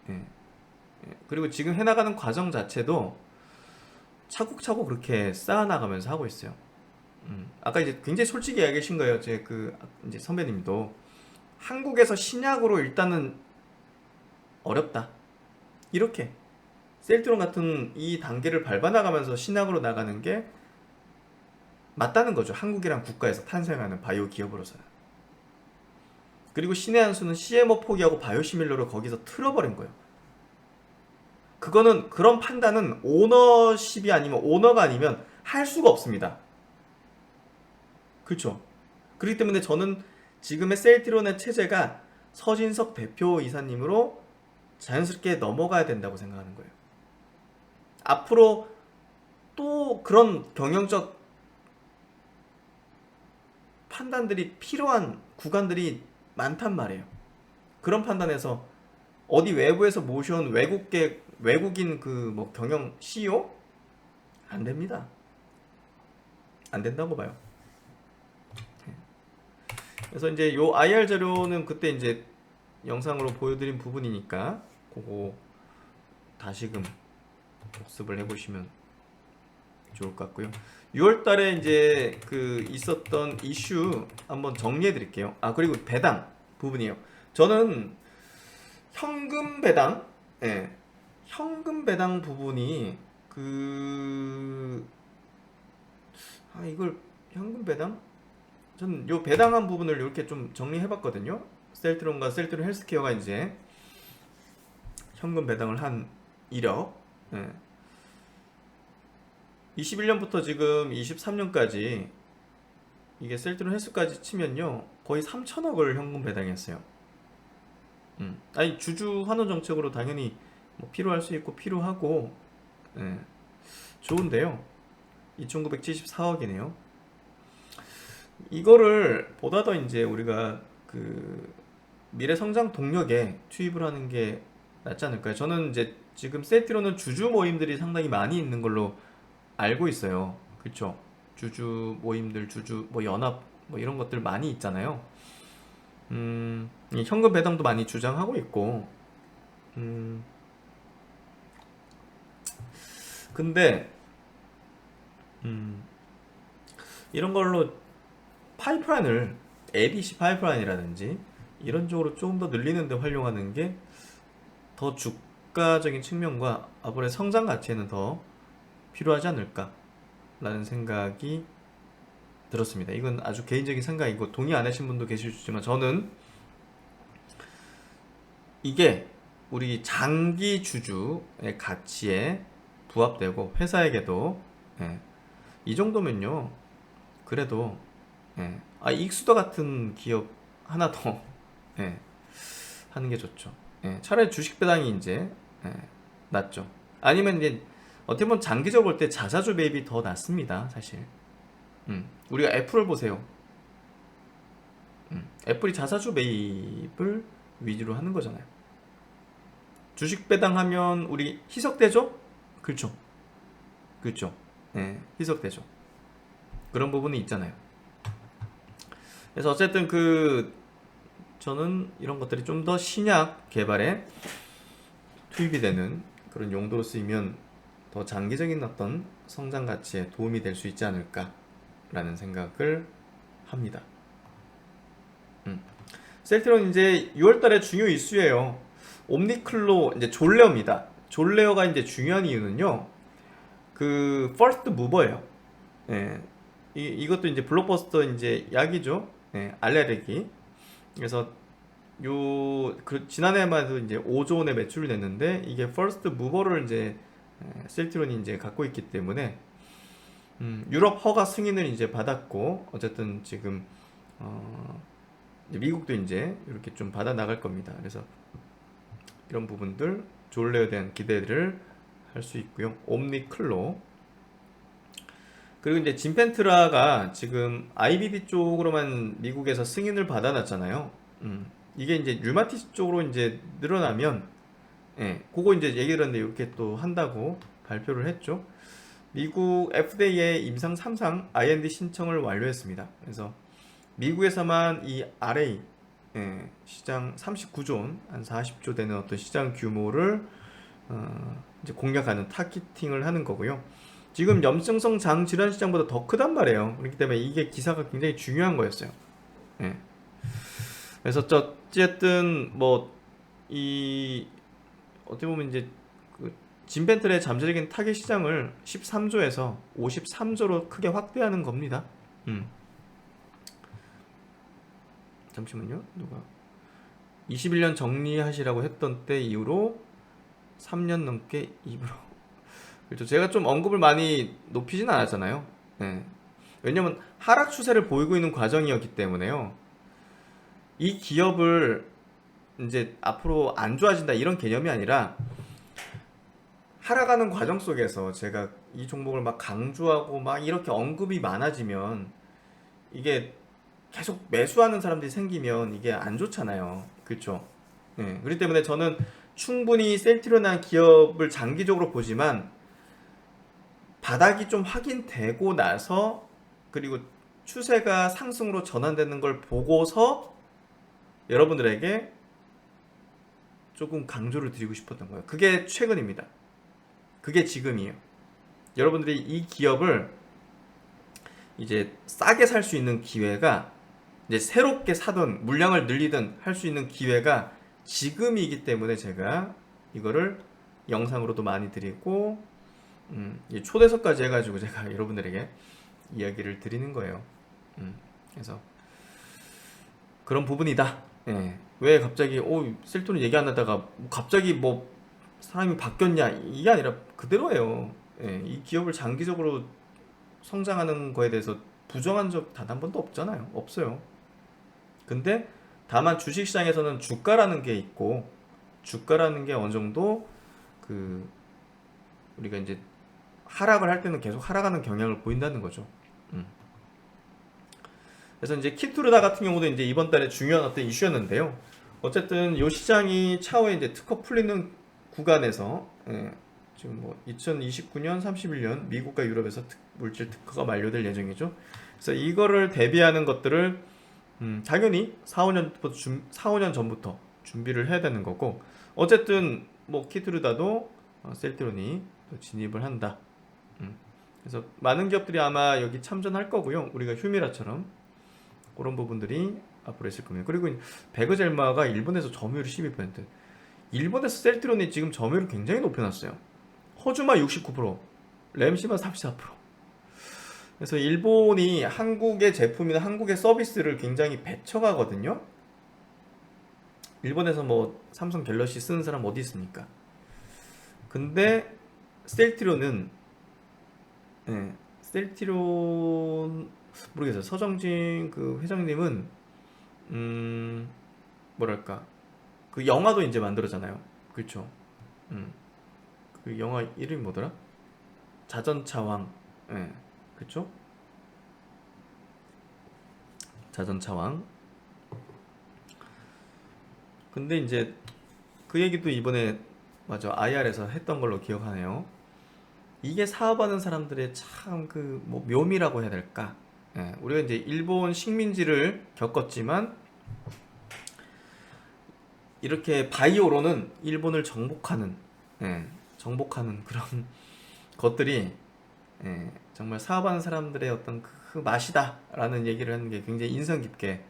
[SPEAKER 1] 예. 그리고 지금 해나가는 과정 자체도 차곡차곡 그렇게 쌓아나가면서 하고 있어요. 아까 이제 굉장히 솔직히 이야기하신 거예요. 제 이제 선배님도 한국에서 신약으로 일단은 어렵다. 이렇게 셀트론 같은 이 단계를 밟아나가면서 신약으로 나가는 게 맞다는 거죠. 한국이란 국가에서 탄생하는 바이오 기업으로서는. 그리고 신의 한 수는 CMO 포기하고 바이오시밀러를 거기서 틀어버린 거예요. 그거는 그런 판단은 오너십이 아니면 오너가 아니면 할 수가 없습니다. 그렇죠. 그렇기 때문에 저는 지금의 셀트론의 체제가 서진석 대표 이사님으로 자연스럽게 넘어가야 된다고 생각하는 거예요. 앞으로 또 그런 경영적 판단들이 필요한 구간들이 많단 말이에요. 그런 판단에서 어디 외부에서 모셔온 외국인 그 뭐 경영 CEO 안 됩니다. 안 된다고 봐요. 그래서 이제 요 IR 자료는 그때 이제 영상으로 보여드린 부분이니까 그거 다시금 복습을 해보시면 좋을 것 같고요. 6월달에 이제 그 있었던 이슈 한번 정리해 드릴게요. 그리고 배당 부분이에요. 저는 현금 배당, 현금 배당 부분이 이걸 현금 배당? 저는 요 배당한 부분을 이렇게 좀 정리해봤거든요. 셀트론과 셀트론 헬스케어가 이제 현금 배당을 한 이력. 21년부터 지금 23년까지 이게 셀트론 헬스까지 치면요 거의 3천억을 현금 배당했어요. 아니 주주 환원 정책으로 당연히 뭐 필요할 수 있고 필요하고 좋은데요. 2,974억이네요. 이거를 보다 더 이제 우리가 그 미래 성장 동력에 투입을 하는 게 낫지 않을까요? 저는 이제 지금 셀트리온은 주주 모임들이 상당히 많이 있는 걸로 알고 있어요. 그쵸? 주주 모임들, 주주 뭐 연합 뭐 이런 것들 많이 있잖아요. 이 현금 배당도 많이 주장하고 있고, 음, 근데 음, 이런 걸로 파이프라인을 ADC 파이프라인이라든지 이런 쪽으로 조금 더 늘리는 데 활용하는 게 더 주가적인 측면과 앞으로의 성장 가치에는 더 필요하지 않을까라는 생각이 들었습니다. 이건 아주 개인적인 생각이고 동의 안 하신 분도 계실 수 있지만 저는 이게 우리 장기 주주의 가치에 부합되고 회사에게도 예, 이 정도면요 그래도 익수더 같은 기업 하나 더 예, 하는 게 좋죠. 차라리 주식 배당이 이제 예, 낫죠. 아니면 이제 어떻게 보면 장기적으로 볼 때 자사주 매입이 더 낫습니다, 사실. 우리가 애플을 보세요. 애플이 자사주 매입을 위주로 하는 거잖아요. 주식 배당하면 우리 희석되죠? 그렇죠. 그렇죠. 희석되죠. 그런 부분이 있잖아요. 그래서 어쨌든 저는 이런 것들이 좀 더 신약 개발에 투입이 되는 그런 용도로 쓰이면 더 장기적인 어떤 성장 가치에 도움이 될 수 있지 않을까라는 생각을 합니다. 셀트리온 이제 6월달에 중요 이슈예요. 옴니클로 이제 졸레어입니다. 졸레어가 이제 중요한 이유는요. 퍼스트 무버예요. 예. 이것도 이제 블록버스터 이제 약이죠. 알레르기. 그래서 지난해만 해도 이제 5조 원의 매출이 냈는데 이게 퍼스트 무버를 이제 셀트리온이 이제 갖고 있기 때문에 유럽 허가 승인을 이제 받았고 어쨌든 지금 이제 미국도 이제 이렇게 좀 받아 나갈 겁니다. 그래서 이런 부분들 졸레에 대한 기대를 할 수 있고요. 옴니클로 그리고 이제 진펜트라가 지금 IBD 쪽으로만 미국에서 승인을 받아놨잖아요. 이게 이제 류마티스 쪽으로 이제 늘어나면 그거 이제 얘기를 했는데 이렇게 또 한다고 발표를 했죠. 미국 FDA의 임상 3상 IND 신청을 완료했습니다. 그래서 미국에서만 이 RA 시장 39조 원, 한 40조 되는 어떤 시장 규모를 이제 공략하는 타겟팅을 하는 거고요. 지금 염증성 장 질환 시장보다 더 크단 말이에요. 그렇기 때문에 이게 기사가 굉장히 중요한 거였어요. 그래서 어쨌든 어떻게 보면 이제 진펜틀의 잠재적인 타겟 시장을 13조에서 53조로 크게 확대하는 겁니다. 잠시만요. 누가 21년 정리하시라고 했던 때 이후로 3년 넘게 입으로 그렇죠. 제가 좀 언급을 많이 높이진 않았잖아요. 왜냐면 하락 추세를 보이고 있는 과정이었기 때문에요. 이 기업을 이제 앞으로 안 좋아진다 이런 개념이 아니라 하락하는 과정 속에서 제가 이 종목을 막 강조하고 막 이렇게 언급이 많아지면 이게 계속 매수하는 사람들이 생기면 이게 안 좋잖아요. 그렇죠? 그렇기 때문에 저는 충분히 셀트리온한 기업을 장기적으로 보지만 바닥이 좀 확인되고 나서 그리고 추세가 상승으로 전환되는 걸 보고서 여러분들에게 조금 강조를 드리고 싶었던 거예요. 그게 최근입니다. 그게 지금이에요. 여러분들이 이 기업을 이제 싸게 살 수 있는 기회가 이제 새롭게 사든 물량을 늘리든 할 수 있는 기회가 지금이기 때문에 제가 이거를 영상으로도 많이 드리고 초대석까지 해가지고 제가 여러분들에게 이야기를 드리는 거예요. 그래서 그런 부분이다. 왜 갑자기 셀토는 얘기 안 하다가 갑자기 사람이 바뀌었냐 이게 아니라 그대로예요. 이 기업을 장기적으로 성장하는 거에 대해서 부정한 적 단 한 번도 없잖아요. 없어요. 근데 다만 주식시장에서는 주가라는 게 있고 주가라는 게 어느 정도 우리가 이제 하락을 할 때는 계속 하락하는 경향을 보인다는 거죠. 그래서 이제 키투르다 같은 경우도 이제 이번 달에 중요한 어떤 이슈였는데요. 어쨌든 이 시장이 차후에 이제 특허 풀리는 구간에서 지금 뭐 2029년, 31년 미국과 유럽에서 물질 특허가 만료될 예정이죠. 그래서 이거를 대비하는 것들을 당연히 4, 5년 전부터 준비를 해야 되는 거고, 어쨌든 뭐 키트루다도 셀트론이 진입을 한다. 그래서 많은 기업들이 아마 여기 참전할 거고요. 우리가 휴미라처럼 그런 부분들이 앞으로 있을 겁니다. 그리고 베그젤마가 일본에서 점유율이 12%. 일본에서 셀트론이 지금 점유율을 굉장히 높여놨어요. 호주마 69%, 램시마 34%. 그래서 일본이 한국의 제품이나 한국의 서비스를 굉장히 배척하거든요. 일본에서 뭐 삼성 갤럭시 쓰는 사람 어디 있습니까? 근데 셀트론은 셀트론 모르겠어요. 서정진 그 회장님은 뭐랄까 그 영화도 이제 만들었잖아요. 그렇죠? 그 영화 이름이 뭐더라? 자전차왕. 예, 그렇죠? 자전차왕. 근데 이제 그 얘기도 이번에 맞아 IR에서 했던 걸로 기억하네요. 이게 사업하는 사람들의 참 그 뭐 묘미라고 해야 될까? 예, 우리가 이제 일본 식민지를 겪었지만 이렇게 바이오로는 일본을 정복하는 정복하는 그런 것들이 정말 사업하는 사람들의 어떤 그 맛이다라는 얘기를 하는 게 굉장히 인상 깊게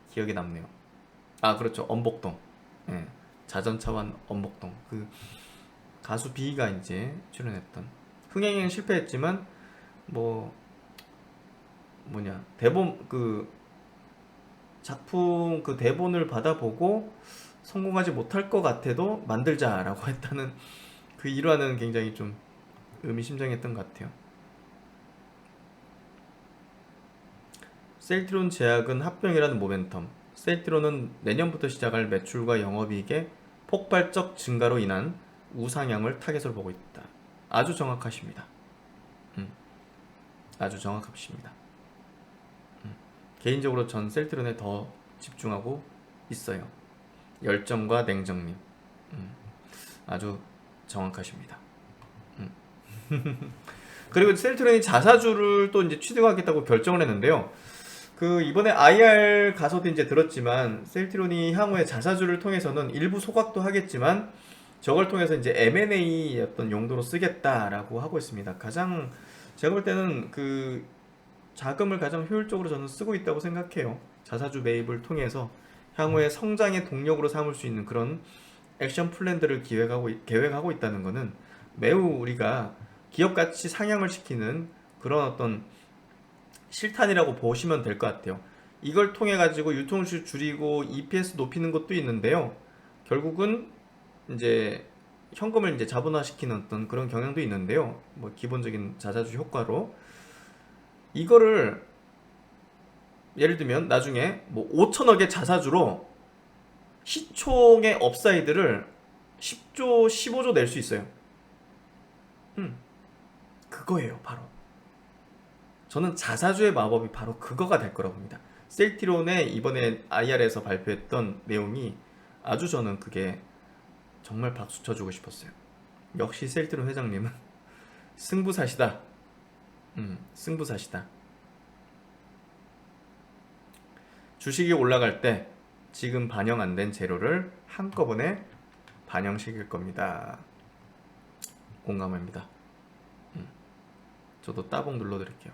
[SPEAKER 1] 기억에 남네요. 아 그렇죠. 엄복동. 자전차완 엄복동. 그 가수 비가 이제 출연했던 흥행엔 실패했지만 뭐 뭐냐 대본 그 작품 그 대본을 받아보고 성공하지 못할 것 같아도 만들자라고 했다는 그 일화는 굉장히 좀 의미심장했던 것 같아요. 셀트론 제약은 합병이라는 모멘텀. 셀트론은 내년부터 시작할 매출과 영업이익의 폭발적 증가로 인한 우상향을 타겟으로 보고 있다. 아주 정확하십니다. 아주 정확하십니다. 개인적으로 전 셀트론에 더 집중하고 있어요. 열정과 냉정님. 아주 정확하십니다. 그리고 셀트론이 자사주를 또 이제 취득하겠다고 결정을 했는데요. 그 이번에 IR 가서도 이제 들었지만 셀트론이 향후에 자사주를 통해서는 일부 소각도 하겠지만 저걸 통해서 이제 M&A 어떤 용도로 쓰겠다라고 하고 있습니다. 가장 제가 볼 때는 그 자금을 가장 효율적으로 저는 쓰고 있다고 생각해요. 자사주 매입을 통해서 향후에 성장의 동력으로 삼을 수 있는 그런 액션 플랜들을 계획하고 있다는 것은 매우 우리가 기업 가치 상향을 시키는 그런 어떤 실탄이라고 보시면 될 것 같아요. 이걸 통해 가지고 유통수 줄이고 EPS 높이는 것도 있는데요. 결국은 이제 현금을 이제 자본화시키는 어떤 그런 경향도 있는데요. 뭐 기본적인 자사주 효과로 이거를 예를 들면 나중에 뭐 5천억의 자사주로 시총의 업사이드를 10조, 15조 낼 수 있어요. 그거예요, 바로. 저는 자사주의 마법이 바로 그거가 될 거라고 봅니다. 셀트론의 이번에 IR에서 발표했던 내용이 아주 저는 그게 정말 박수 쳐주고 싶었어요. 역시 셀트론 회장님은 승부사시다. 승부사시다. 주식이 올라갈 때 지금 반영 안 된 재료를 한꺼번에 반영시킬 겁니다. 공감합니다. 저도 따봉 눌러드릴게요.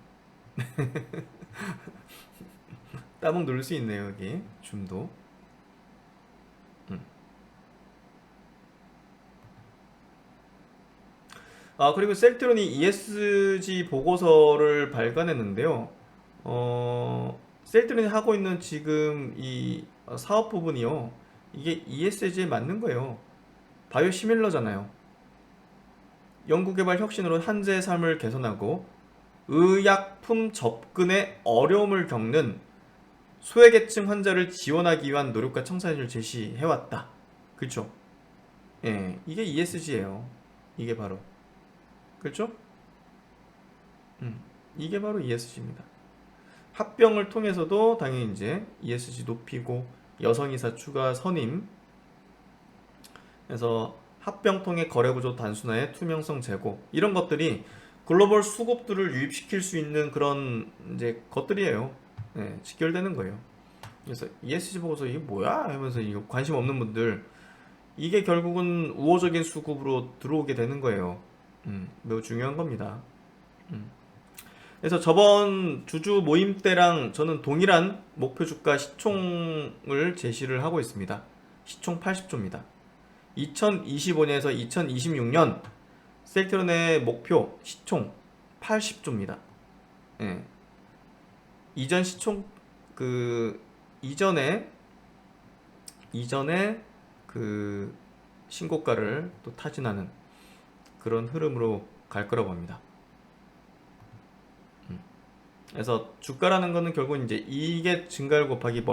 [SPEAKER 1] 따봉 누를 수 있네요. 여기 줌도. 아 그리고 셀트론이 ESG 보고서를 발간했는데요. 셀트론이 하고 있는 지금 이 사업 부분이요. 이게 ESG에 맞는 거예요. 바이오 시밀러잖아요. 연구개발 혁신으로 환자의 삶을 개선하고 의약품 접근에 어려움을 겪는 소외계층 환자를 지원하기 위한 노력과 청사진을 제시해왔다. 그렇죠? 예, 이게 ESG예요. 이게 바로. 그렇죠? 이게 바로 ESG입니다. 합병을 통해서도 당연히 이제 ESG 높이고 여성이사 추가 선임, 그래서 합병통의 거래구조 단순화에 투명성 제고, 이런 것들이 글로벌 수급들을 유입시킬 수 있는 그런 이제 것들이에요. 네, 직결되는 거예요. 그래서 ESG 보고서 이게 뭐야 하면서 이거 관심 없는 분들, 이게 결국은 우호적인 수급으로 들어오게 되는 거예요. 매우 중요한 겁니다. 그래서 저번 주주 모임 때랑 저는 동일한 목표 주가 시총을 제시를 하고 있습니다. 시총 80조입니다. 2025년에서 2026년 셀트론의 목표 시총 80조입니다. 예. 이전 시총 이전에 그 신고가를 또 타진하는 그런 흐름으로 갈 거라고 합니다. 그래서 주가라는 거는 결국 이제 이익의 증가율 곱하기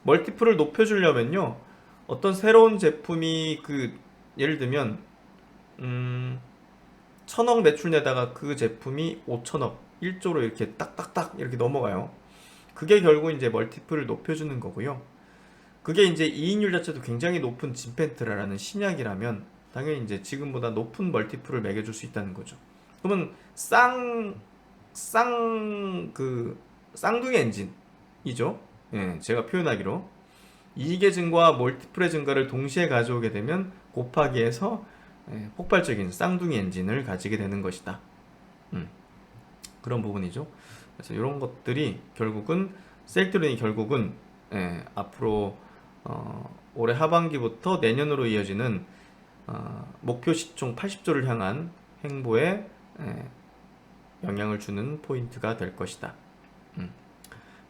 [SPEAKER 1] 멀티플을 높여주려면요, 어떤 새로운 제품이 예를 들면 1000억 매출 내다가 그 제품이 5천억 1조로 이렇게 딱딱딱 이렇게 넘어가요. 그게 결국 이제 멀티플을 높여주는 거고요. 그게 이제 이익률 자체도 굉장히 높은 진펜트라라는 신약이라면 당연히 이제 지금보다 높은 멀티플을 매겨줄 수 있다는 거죠. 그러면 쌍둥이 엔진이죠. 예, 제가 표현하기로 이익의 증가와 멀티플의 증가를 동시에 가져오게 되면 곱하기해서 폭발적인 쌍둥이 엔진을 가지게 되는 것이다. 그런 부분이죠. 그래서 이런 것들이 결국은 셀트론이 결국은 앞으로 올해 하반기부터 내년으로 이어지는 목표 시총 80조를 향한 행보에 영향을 주는 포인트가 될 것이다.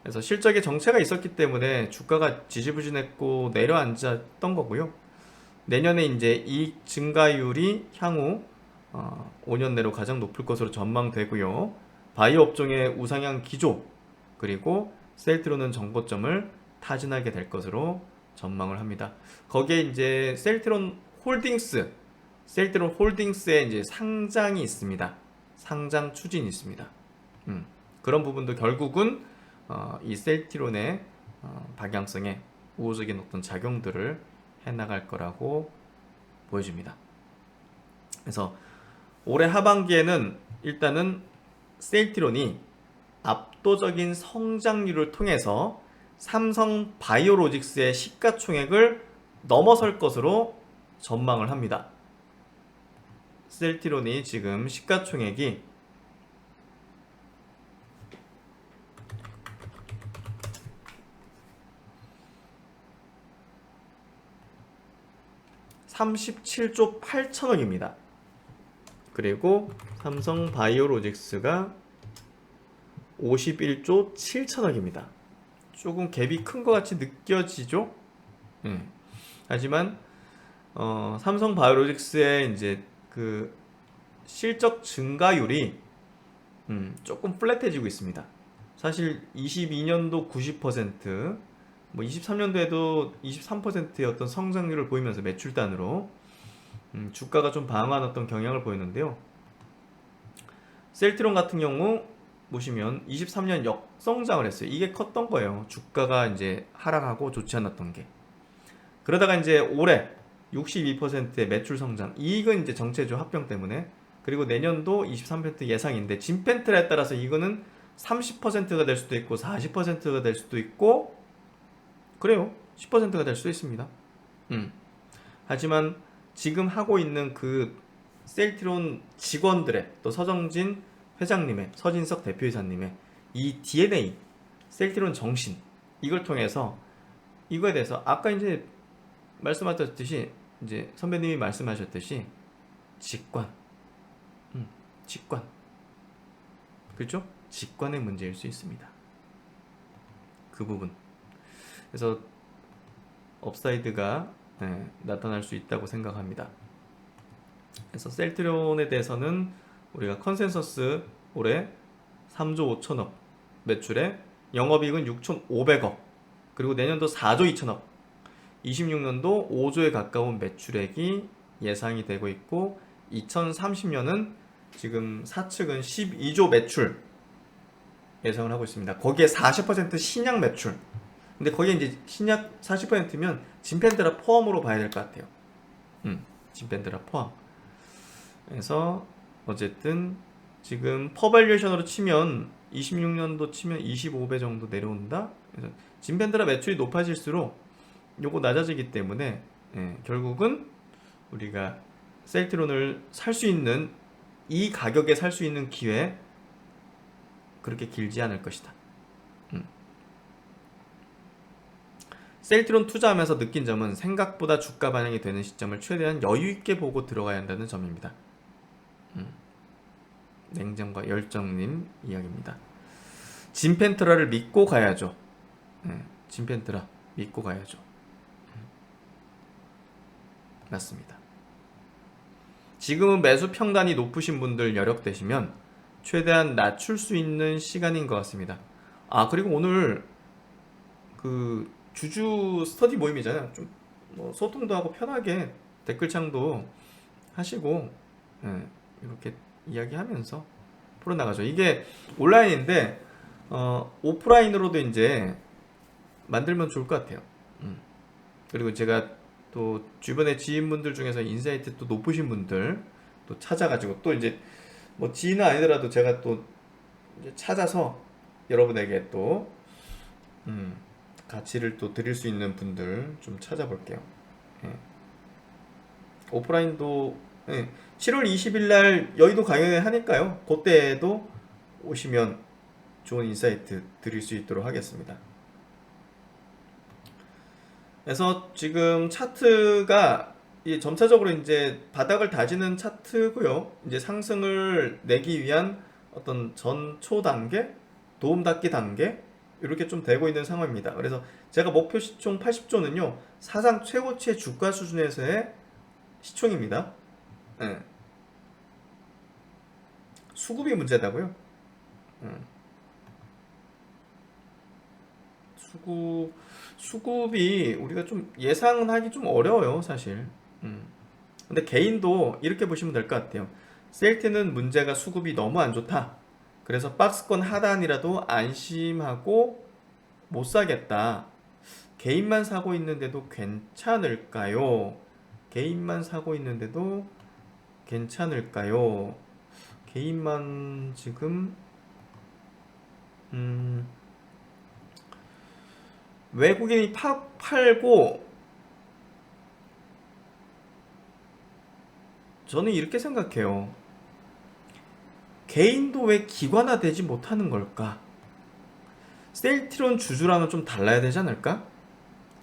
[SPEAKER 1] 그래서 실적에 정체가 있었기 때문에 주가가 지지부진했고 내려앉았던 거고요. 내년에 이제 이익 증가율이 향후 5년 내로 가장 높을 것으로 전망되고요. 바이오 업종의 우상향 기조, 그리고 셀트론은 정고점을 타진하게 될 것으로 전망을 합니다. 거기에 이제 셀트론 홀딩스의 이제 상장이 있습니다. 상장 추진이 있습니다. 그런 부분도 결국은 이 셀트론의 방향성에 우호적인 어떤 작용들을 해나갈 거라고 보여집니다. 그래서 올해 하반기에는 일단은 셀트론이 압도적인 성장률을 통해서 삼성 바이오로직스의 시가총액을 넘어설 것으로 전망을 합니다. 셀트론이 지금 시가총액이 37조 8천억입니다. 그리고 삼성 바이오로직스가 51조 7천억입니다. 조금 갭이 큰 것 같이 느껴지죠? 하지만 삼성 바이오로직스의 이제 그 실적 증가율이 조금 플랫해지고 있습니다. 사실 22년도 90%, 뭐 23년도에도 23%의 어떤 성장률을 보이면서 매출단으로 주가가 좀 방한 어떤 경향을 보였는데요. 셀트론 같은 경우 보시면 23년 역성장을 했어요. 이게 컸던 거예요. 주가가 이제 하락하고 좋지 않았던 게. 그러다가 이제 올해 62%의 매출 성장, 이익은 이제 정체죠, 합병 때문에. 그리고 내년도 23% 예상인데 진펜트에 따라서 이거는 30%가 될 수도 있고 40%가 될 수도 있고 그래요. 10%가 될 수도 있습니다. 하지만 지금 하고 있는 그 셀트론 직원들의, 또 서정진 회장님의, 서진석 대표이사님의 이 DNA, 셀트론 정신, 이걸 통해서 이거에 대해서 아까 이제 말씀하셨듯이, 이제 선배님이 말씀하셨듯이 직관, 직관, 그렇죠? 직관의 문제일 수 있습니다. 그 부분. 그래서 업사이드가 나타날 수 있다고 생각합니다. 그래서 셀트론에 대해서는 우리가 컨센서스 올해 3조 5천억 매출에 영업이익은 6,500억, 그리고 내년도 4조 2천억, 26년도 5조에 가까운 매출액이 예상이 되고 있고, 2030년은 지금 사측은 12조 매출 예상을 하고 있습니다. 거기에 40% 신약 매출, 근데 거기에 이제 신약 40%면 진펜드라 포함으로 봐야 될 것 같아요. 진펜드라 포함. 그래서 어쨌든 지금 퍼밸류에이션으로 치면 26년도 치면 25배 정도 내려온다. 그래서 진펜드라 매출이 높아질수록 요거 낮아지기 때문에 결국은 우리가 셀트론을 살 수 있는 이 가격에 살 수 있는 기회 그렇게 길지 않을 것이다. 셀트론 투자하면서 느낀 점은 생각보다 주가 반영이 되는 시점을 최대한 여유 있게 보고 들어가야 한다는 점입니다. 냉정과 열정님 이야기입니다. 진펜트라를 믿고 가야죠. 진펜트라 믿고 가야죠. 맞습니다. 지금은 매수 평단이 높으신 분들 여력되시면 최대한 낮출 수 있는 시간인 것 같습니다. 그리고 오늘 그 주주 스터디 모임이잖아요. 좀 뭐 소통도 하고 편하게 댓글창도 하시고 이렇게 이야기하면서 풀어나가죠. 이게 온라인인데 오프라인으로도 이제 만들면 좋을 것 같아요. 그리고 제가 또 주변에 지인분들 중에서 인사이트 또 높으신 분들 또 찾아가지고 또 이제 뭐 지인은 아니더라도 제가 또 이제 찾아서 여러분에게 또 가치를 또 드릴 수 있는 분들 좀 찾아볼게요. 오프라인도 7월 20일 날 여의도 강연회 하니까요. 그때에도 오시면 좋은 인사이트 드릴 수 있도록 하겠습니다. 그래서 지금 차트가 점차적으로 이제 바닥을 다지는 차트고요. 이제 상승을 내기 위한 어떤 전초 단계, 도움 닫기 단계 이렇게 좀 되고 있는 상황입니다. 그래서 제가 목표 시총 80조는요. 사상 최고치의 주가 수준에서의 시총입니다. 수급이 문제다고요? 수급이 우리가 좀 예상하기 좀 어려워요, 사실. 근데 개인도 이렇게 보시면 될 것 같아요. 셀트는 문제가 수급이 너무 안 좋다. 그래서 박스권 하단이라도 안심하고 못 사겠다. 개인만 사고 있는데도 괜찮을까요? 개인만 사고 있는데도 괜찮을까요? 개인만 지금 외국인이 팔고 저는 이렇게 생각해요. 개인도 왜 기관화되지 못하는 걸까? 셀트론 주주랑은 좀 달라야 되지 않을까?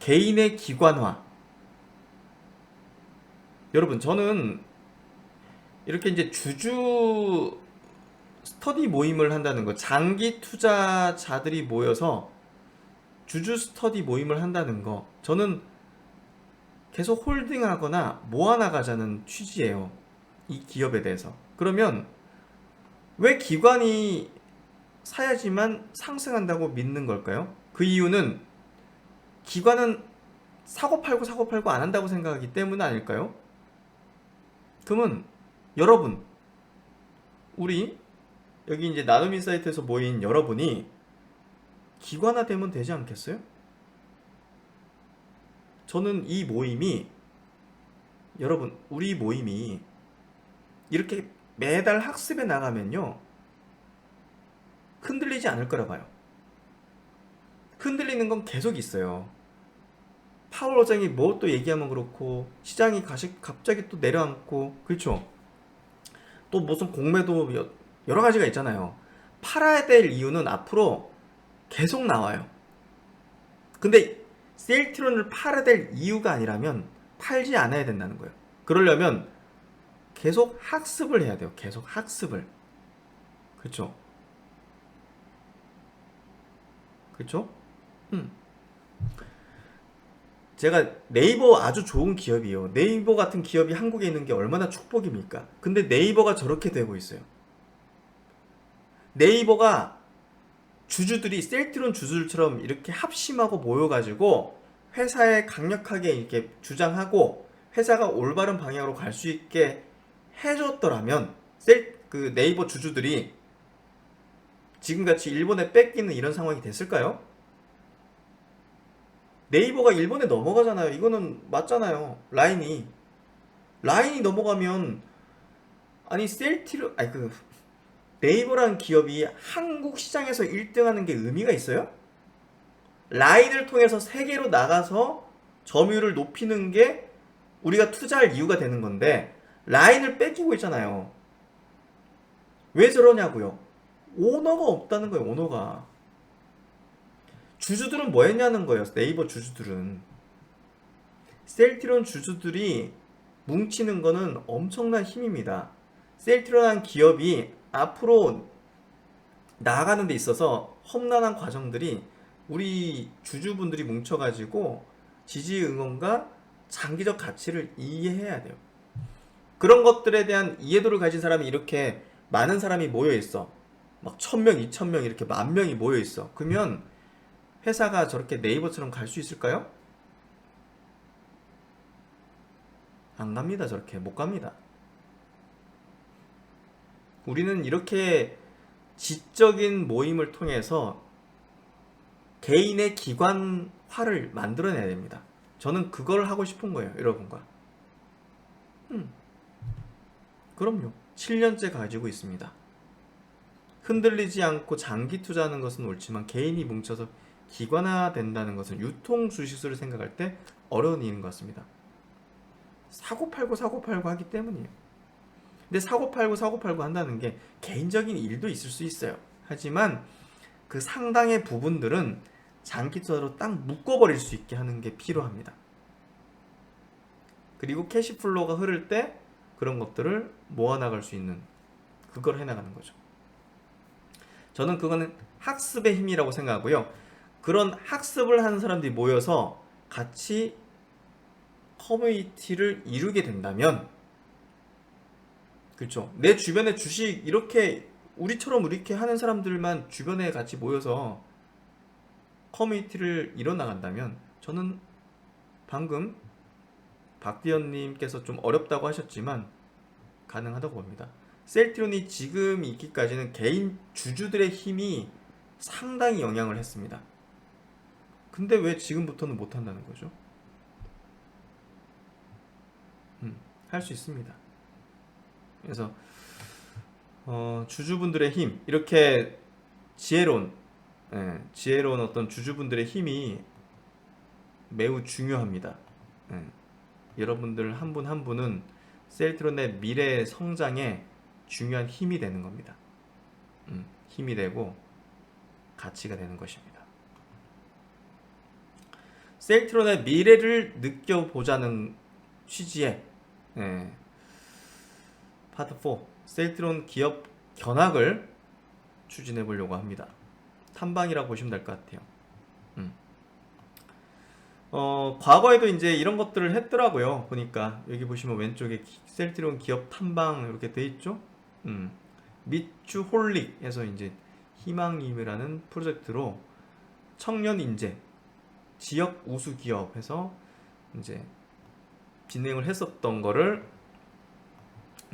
[SPEAKER 1] 개인의 기관화. 여러분, 저는 이렇게 이제 주주 스터디 모임을 한다는 거, 장기 투자자들이 모여서 주주 스터디 모임을 한다는 거, 저는 계속 홀딩하거나 모아나가자는 취지예요. 이 기업에 대해서. 그러면 왜 기관이 사야지만 상승한다고 믿는 걸까요? 그 이유는 기관은 사고 팔고 안 한다고 생각하기 때문 아닐까요? 그러면 여러분, 우리 여기 이제 나눔인사이트에서 모인 여러분이 기관화되면 되지 않겠어요? 저는 이 모임이, 여러분, 우리 모임이 이렇게 매달 학습에 나가면요, 흔들리지 않을 거라 봐요. 흔들리는 건 계속 있어요. 파월 어장이 뭐 또 얘기하면 그렇고, 시장이 갑자기 또 내려앉고, 그렇죠? 또 무슨 공매도 여러 가지가 있잖아요. 팔아야 될 이유는 앞으로 계속 나와요. 근데 셀트론을 팔아야 될 이유가 아니라면 팔지 않아야 된다는 거예요. 그러려면 계속 학습을 해야 돼요. 계속 학습을. 그렇죠? 그렇죠? 제가 네이버 아주 좋은 기업이에요. 네이버 같은 기업이 한국에 있는 게 얼마나 축복입니까? 근데 네이버가 저렇게 되고 있어요. 네이버가 주주들이 셀트론 주주들처럼 이렇게 합심하고 모여가지고 회사에 강력하게 이렇게 주장하고 회사가 올바른 방향으로 갈 수 있게 해줬더라면 그 네이버 주주들이 지금같이 일본에 뺏기는 이런 상황이 됐을까요? 네이버가 일본에 넘어가잖아요. 이거는 맞잖아요. 라인이 넘어가면 아니 셀티로 아니 그 네이버라는 기업이 한국 시장에서 1등하는 게 의미가 있어요? 라인을 통해서 세계로 나가서 점유율을 높이는 게 우리가 투자할 이유가 되는 건데 라인을 뺏기고 있잖아요. 왜 저러냐고요? 오너가 없다는 거예요. 오너가. 주주들은 뭐 했냐는 거예요. 네이버 주주들은. 셀트리온 주주들이 뭉치는 거는 엄청난 힘입니다. 셀트리온한 기업이 앞으로 나아가는 데 있어서 험난한 과정들이 우리 주주분들이 뭉쳐가지고 지지 응원과 장기적 가치를 이해해야 돼요. 그런 것들에 대한 이해도를 가진 사람이 이렇게 많은 사람이 모여있어. 막 1000명, 2000명 이렇게 10,000명이 모여있어. 그러면 회사가 저렇게 네이버처럼 갈 수 있을까요? 안 갑니다. 저렇게 못 갑니다. 우리는 이렇게 지적인 모임을 통해서 개인의 기관화를 만들어내야 됩니다. 저는 그걸 하고 싶은 거예요. 여러분과. 그럼요. 7년째 가지고 있습니다. 흔들리지 않고 장기 투자하는 것은 옳지만 개인이 뭉쳐서 기관화 된다는 것은 유통 주식수를 생각할 때 어려운 일인 것 같습니다. 사고팔고 하기 때문이에요. 근데 사고팔고 한다는 게 개인적인 일도 있을 수 있어요. 하지만 그 상당의 부분들은 장기 투자로 딱 묶어버릴 수 있게 하는 게 필요합니다. 그리고 캐시플로우가 흐를 때 그런 것들을 모아나갈 수 있는 그걸 해나가는 거죠. 저는 그거는 학습의 힘이라고 생각하고요. 그런 학습을 하는 사람들이 모여서 같이 커뮤니티를 이루게 된다면, 그렇죠. 내 주변에 주식 이렇게 우리처럼 이렇게 하는 사람들만 주변에 같이 모여서 커뮤니티를 이뤄나간다면 저는 방금 박디언님께서 좀 어렵다고 하셨지만 가능하다고 봅니다. 셀트리온이 지금 있기까지는 개인 주주들의 힘이 상당히 영향을 했습니다. 근데 왜 지금부터는 못한다는 거죠? 할 수 있습니다. 그래서 주주분들의 힘, 이렇게 지혜로운 어떤 주주분들의 힘이 매우 중요합니다. 여러분들 한 분 한 분은 셀트리온의 미래 성장에 중요한 힘이 되는 겁니다. 힘이 되고 가치가 되는 것입니다. 셀트리온의 미래를 느껴보자는 취지의 파트 4 셀트리온 기업 견학을 추진해 보려고 합니다. 탐방이라고 보시면 될 것 같아요. 과거에도 이제 이런 것들을 했더라고요. 보니까 여기 보시면 왼쪽에 셀트리온 기업 탐방 이렇게 돼 있죠. 미추홀릭에서 이제 희망임이라는 프로젝트로 청년 인재 지역 우수 기업에서 이제 진행을 했었던 거를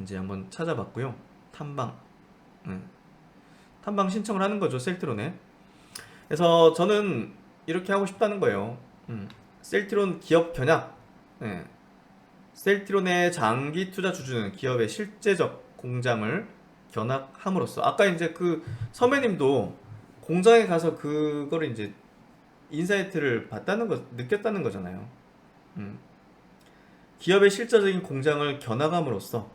[SPEAKER 1] 이제 한번 찾아봤고요. 탐방 신청을 하는 거죠, 셀트리온에. 그래서 저는 이렇게 하고 싶다는 거예요. 셀트리온 기업 견학. 셀트리온의 장기 투자 주주는 기업의 실제적 공장을 견학함으로써, 아까 이제 그 선배님도 공장에 가서 그거를 이제 인사이트를 느꼈다는 거잖아요. 기업의 실제적인 공장을 견학함으로써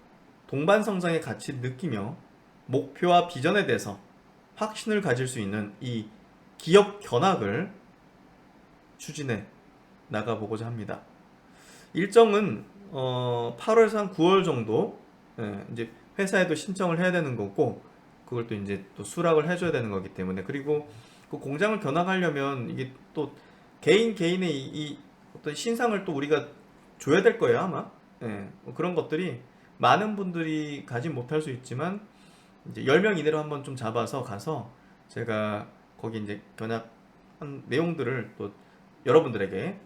[SPEAKER 1] 동반 성장의 가치를 느끼며 목표와 비전에 대해서 확신을 가질 수 있는 이 기업 견학을 추진해 나가보고자 합니다. 일정은 8월에서 한 9월 정도 이제 회사에도 신청을 해야 되는 거고, 그걸 또 이제 또 수락을 해줘야 되는 거기 때문에, 그리고 그 공장을 견학하려면 이게 또 개인의 이 어떤 신상을 또 우리가 줘야 될 거예요, 아마. 그런 것들이 많은 분들이 가지 못할 수 있지만 이제 10명 이내로 한번 좀 잡아서 가서 제가 거기 이제 견학한 내용들을 또 여러분들에게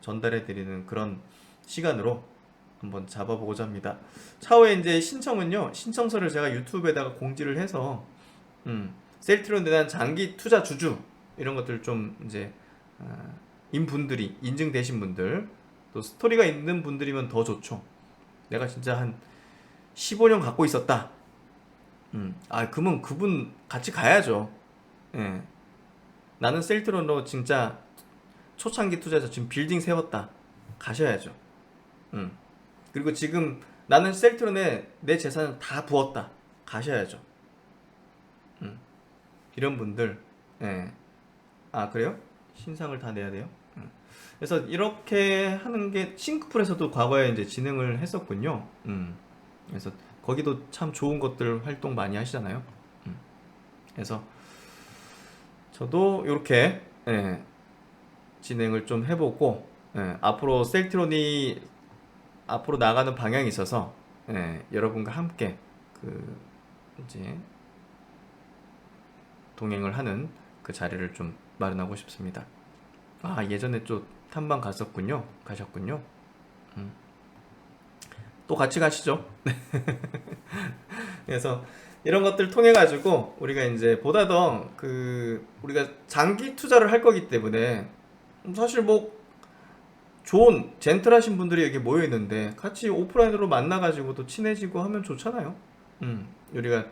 [SPEAKER 1] 전달해 드리는 그런 시간으로 한번 잡아보고자 합니다. 차후에 이제 신청서를 제가 유튜브에다가 공지를 해서 셀트리온에 대한 장기 투자 주주 이런 것들 좀 이제 분들이 인증되신 분들, 또 스토리가 있는 분들이면 더 좋죠. 내가 진짜 한 15년 갖고 있었다. 그러면 그분 같이 가야죠. 예. 나는 셀트론으로 진짜 초창기 투자자 지금 빌딩 세웠다. 가셔야죠. 음. 그리고 지금 나는 셀트론에 내 재산을 다 부었다. 가셔야죠. 이런 분들, 예. 그래요? 신상을 다 내야 돼요? 그래서 이렇게 하는 게 싱크풀에서도 과거에 이제 진행을 했었군요. 그래서 거기도 참 좋은 것들 활동 많이 하시잖아요. 그래서 저도 이렇게 진행을 좀 해보고 앞으로 셀트론이 앞으로 나가는 방향이 있어서 여러분과 함께 그 이제 동행을 하는 그 자리를 좀 마련하고 싶습니다. 예전에 좀 탐방 가셨군요. 또 같이 가시죠. 그래서 이런 것들 통해 가지고 우리가 이제 보다 더 우리가 장기 투자를 할 거기 때문에 사실 뭐 좋은 젠틀하신 분들이 여기 모여 있는데 같이 오프라인으로 만나 가지고 또 친해지고 하면 좋잖아요. 우리가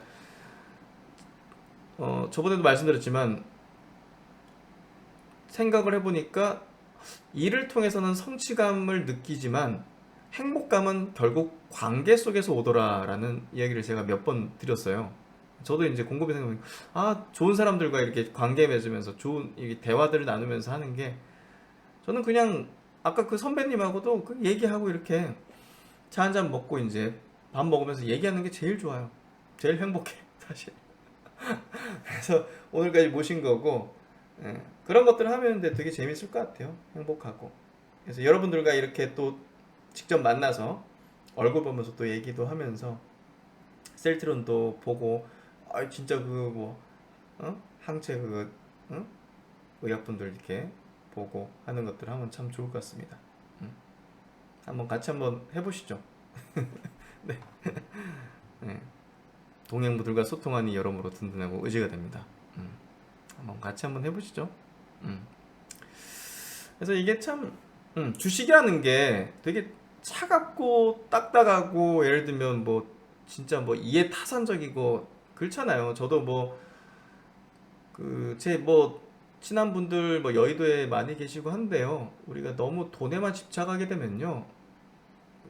[SPEAKER 1] 저번에도 말씀드렸지만 생각을 해보니까 일을 통해서는 성취감을 느끼지만 행복감은 결국 관계 속에서 오더라라는 이야기를 제가 몇 번 드렸어요. 저도 이제 곰곰이 생각해보니까 좋은 사람들과 이렇게 관계 맺으면서 좋은 대화들을 나누면서 하는 게 저는 그냥 아까 그 선배님하고도 얘기하고 이렇게 차 한잔 먹고 이제 밥 먹으면서 얘기하는 게 제일 좋아요. 제일 행복해 사실. 그래서 오늘까지 모신 거고 그런 것들을 하면 되게 재밌을 것 같아요. 행복하고. 그래서 여러분들과 이렇게 또 직접 만나서 얼굴 보면서 또 얘기도 하면서 셀트론도 보고 진짜 항체 의약분들 이렇게 보고 하는 것들 하면 참 좋을 것 같습니다. 한번 같이 한번 해보시죠. 네. 네. 동행부들과 소통하니 여러모로 든든하고 의지가 됩니다. 한번 같이 한번 해보시죠. 그래서 이게 참 주식이라는 게 되게 차갑고 딱딱하고 예를 들면 진짜 이해타산적이고 그렇잖아요. 저도 제 친한 분들 여의도에 많이 계시고 한데요. 우리가 너무 돈에만 집착하게 되면요.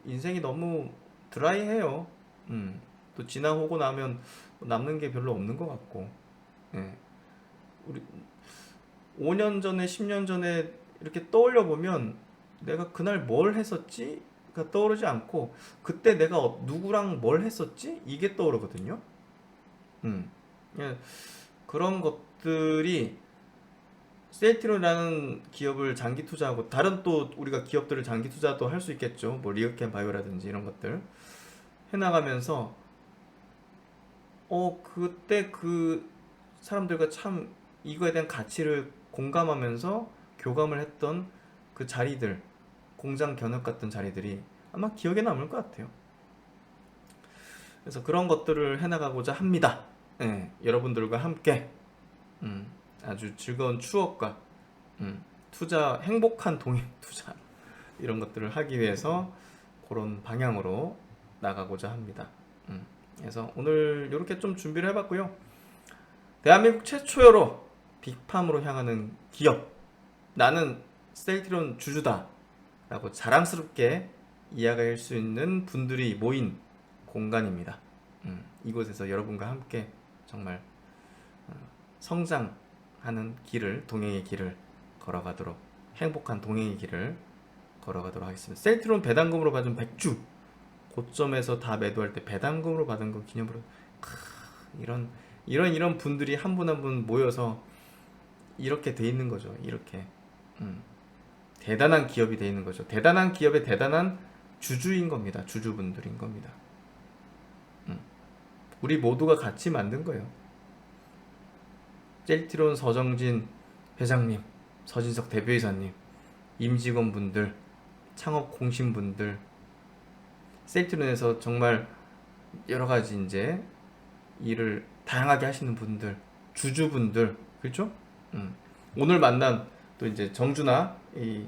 [SPEAKER 1] 인생이 너무 드라이해요. 또 지나오고 나면 남는 게 별로 없는 것 같고. 우리 5년 전에 10년 전에 이렇게 떠올려 보면 내가 그날 뭘 했었지가 떠오르지 않고 그때 내가 누구랑 뭘 했었지 이게 떠오르거든요. 그런 것들이 셀트론이라는 기업을 장기 투자하고 다른 또 우리가 기업들을 장기 투자도 할 수 있겠죠. 리어캠 바이오라든지 이런 것들 해나가면서 그때 그 사람들과 참 이거에 대한 가치를 공감하면서 교감을 했던 그 자리들, 공장 견학 같은 자리들이 아마 기억에 남을 것 같아요. 그래서 그런 것들을 해나가고자 합니다. 여러분들과 함께 아주 즐거운 추억과 투자, 행복한 동행 투자 이런 것들을 하기 위해서 그런 방향으로 나가고자 합니다. 그래서 오늘 이렇게 좀 준비를 해봤고요. 대한민국 최초로 빅팜으로 향하는 기업, 나는 셀트론 주주다 라고 자랑스럽게 이야기할 수 있는 분들이 모인 공간입니다. 이곳에서 여러분과 함께 정말 성장하는 길을, 동행의 길을 걸어가도록, 행복한 동행의 길을 걸어가도록 하겠습니다. 셀트론 배당금으로 받은 100주 고점에서 다 매도할 때 배당금으로 받은 거 기념으로 이런 분들이 한 분 한 분 모여서 이렇게 돼 있는 거죠. 이렇게 대단한 기업이 돼 있는 거죠. 대단한 기업의 대단한 주주인 겁니다. 주주분들인 겁니다. 우리 모두가 같이 만든 거예요. 셀트론 서정진 회장님, 서진석 대표이사님, 임직원분들, 창업 공신분들, 셀트론에서 정말 여러 가지 이제 일을 다양하게 하시는 분들, 주주분들, 그렇죠? 오늘 만난 또 이제 정준하 이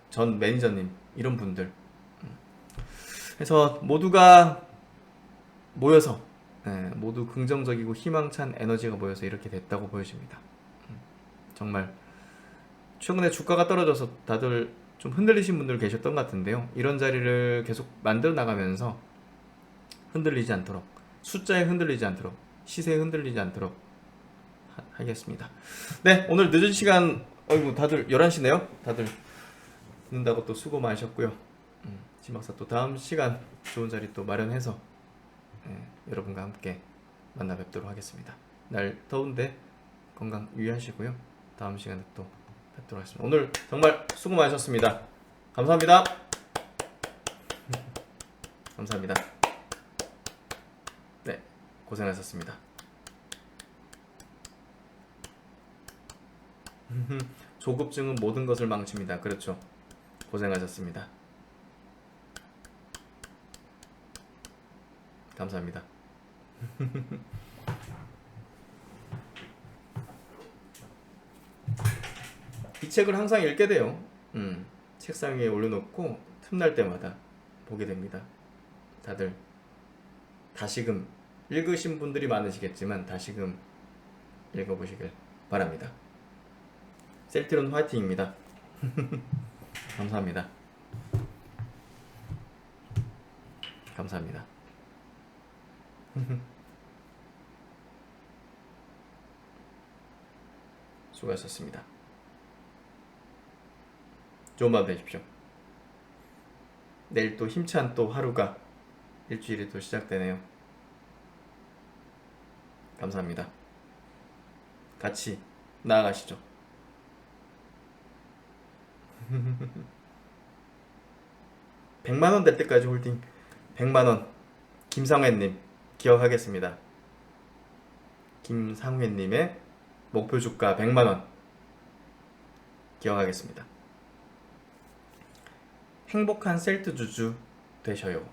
[SPEAKER 1] 전 매니저님 이런 분들 해서 모두가 모여서 모두 긍정적이고 희망찬 에너지가 모여서 이렇게 됐다고 보여집니다. 정말 최근에 주가가 떨어져서 다들 좀 흔들리신 분들 계셨던 것 같은데요. 이런 자리를 계속 만들어 나가면서 흔들리지 않도록, 숫자에 흔들리지 않도록, 시세에 흔들리지 않도록 하겠습니다. 네, 오늘 늦은 시간, 아이고 다들 11시네요. 다들 듣는다고 또 수고 많으셨고요. 지박사 또 다음 시간 좋은 자리 또 마련해서 여러분과 함께 만나 뵙도록 하겠습니다. 날 더운데 건강 유의하시고요. 다음 시간에 또 뵙도록 하겠습니다. 오늘 정말 수고 많으셨습니다. 감사합니다. 감사합니다. 네, 고생하셨습니다. 조급증은 모든 것을 망칩니다. 그렇죠. 고생하셨습니다. 감사합니다. 이 책을 항상 읽게 돼요. 책상 위에 올려놓고 틈날 때마다 보게 됩니다. 다들 다시금 읽으신 분들이 많으시겠지만 다시금 읽어보시길 바랍니다. 셀트리온 화이팅입니다. 감사합니다. 감사합니다. 수고하셨습니다. 좋은 밤 되십시오. 내일 또 힘찬 또 하루가 일주일이 또 시작되네요. 감사합니다. 같이 나아가시죠. 100만원 될 때까지 홀딩 100만원 김상회님 기억하겠습니다. 김상회님의 목표 주가 100만원 기억하겠습니다. 행복한 셀트 주주 되셔요.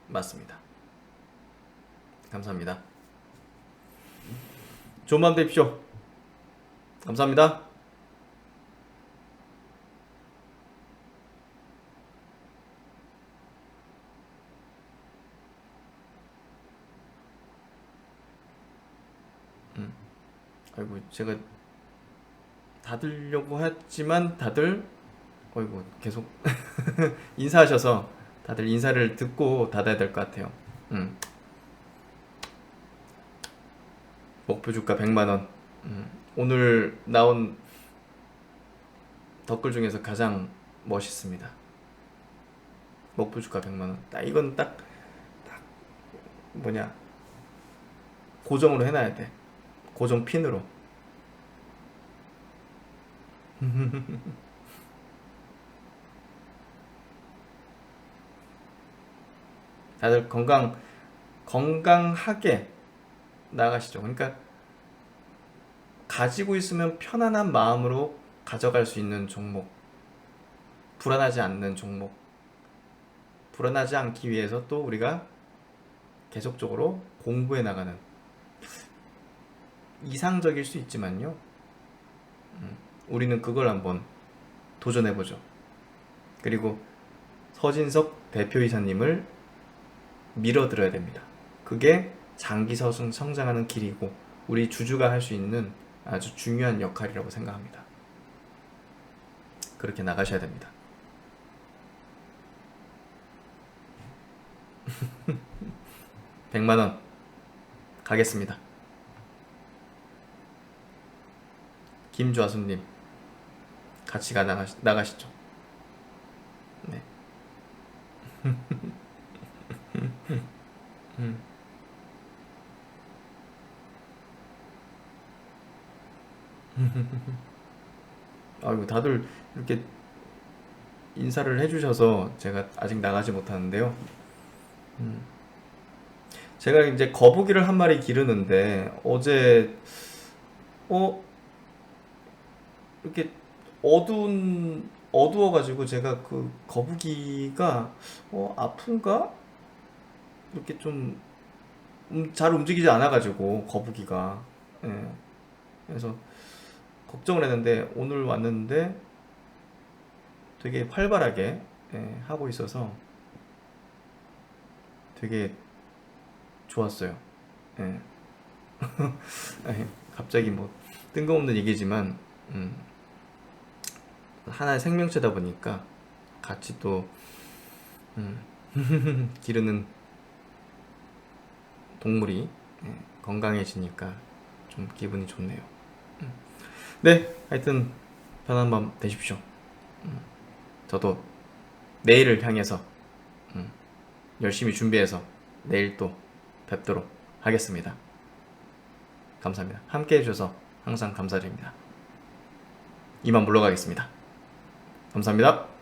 [SPEAKER 1] 맞습니다. 감사합니다. 좋은 밤 되십시오. 감사합니다. 아이고 제가 닫으려고 했지만 다들 어이구 계속 인사하셔서 다들 인사를 듣고 닫아야 될 것 같아요. 목표 주가 100만원. 오늘 나온 댓글 중에서 가장 멋있습니다. 목표 주가 100만원. 이건 딱 뭐냐 고정으로 해놔야 돼. 고정 핀으로. 다들 건강하게 나가시죠. 그러니까 가지고 있으면 편안한 마음으로 가져갈 수 있는 종목, 불안하지 않는 종목, 불안하지 않기 위해서 또 우리가 계속적으로 공부해 나가는, 이상적일 수 있지만요, 우리는 그걸 한번 도전해보죠. 그리고 서진석 대표이사님을 밀어들어야 됩니다. 그게 장기 성장하는 길이고 우리 주주가 할 수 있는 아주 중요한 역할이라고 생각합니다. 그렇게 나가셔야 됩니다. (100만원) 가겠습니다. 김좌수님 같이 나가시죠. 네. 아이고 다들 이렇게 인사를 해주셔서 제가 아직 나가지 못하는데요. 제가 이제 거북이를 한 마리 기르는데 어제 이렇게 어두워가지고 제가 그 거북이가 아픈가? 이렇게 좀 잘 움직이지 않아가지고 거북이가 그래서 걱정을 했는데 오늘 왔는데 되게 활발하게 하고 있어서 되게 좋았어요. 예. 갑자기 뭐 뜬금없는 얘기지만 하나의 생명체다 보니까 같이 또 기르는 동물이 건강해지니까 좀 기분이 좋네요. 네, 하여튼 편한 밤 되십시오. 저도 내일을 향해서 열심히 준비해서 내일 또 뵙도록 하겠습니다. 감사합니다. 함께 해주셔서 항상 감사드립니다. 이만 물러가겠습니다. 감사합니다.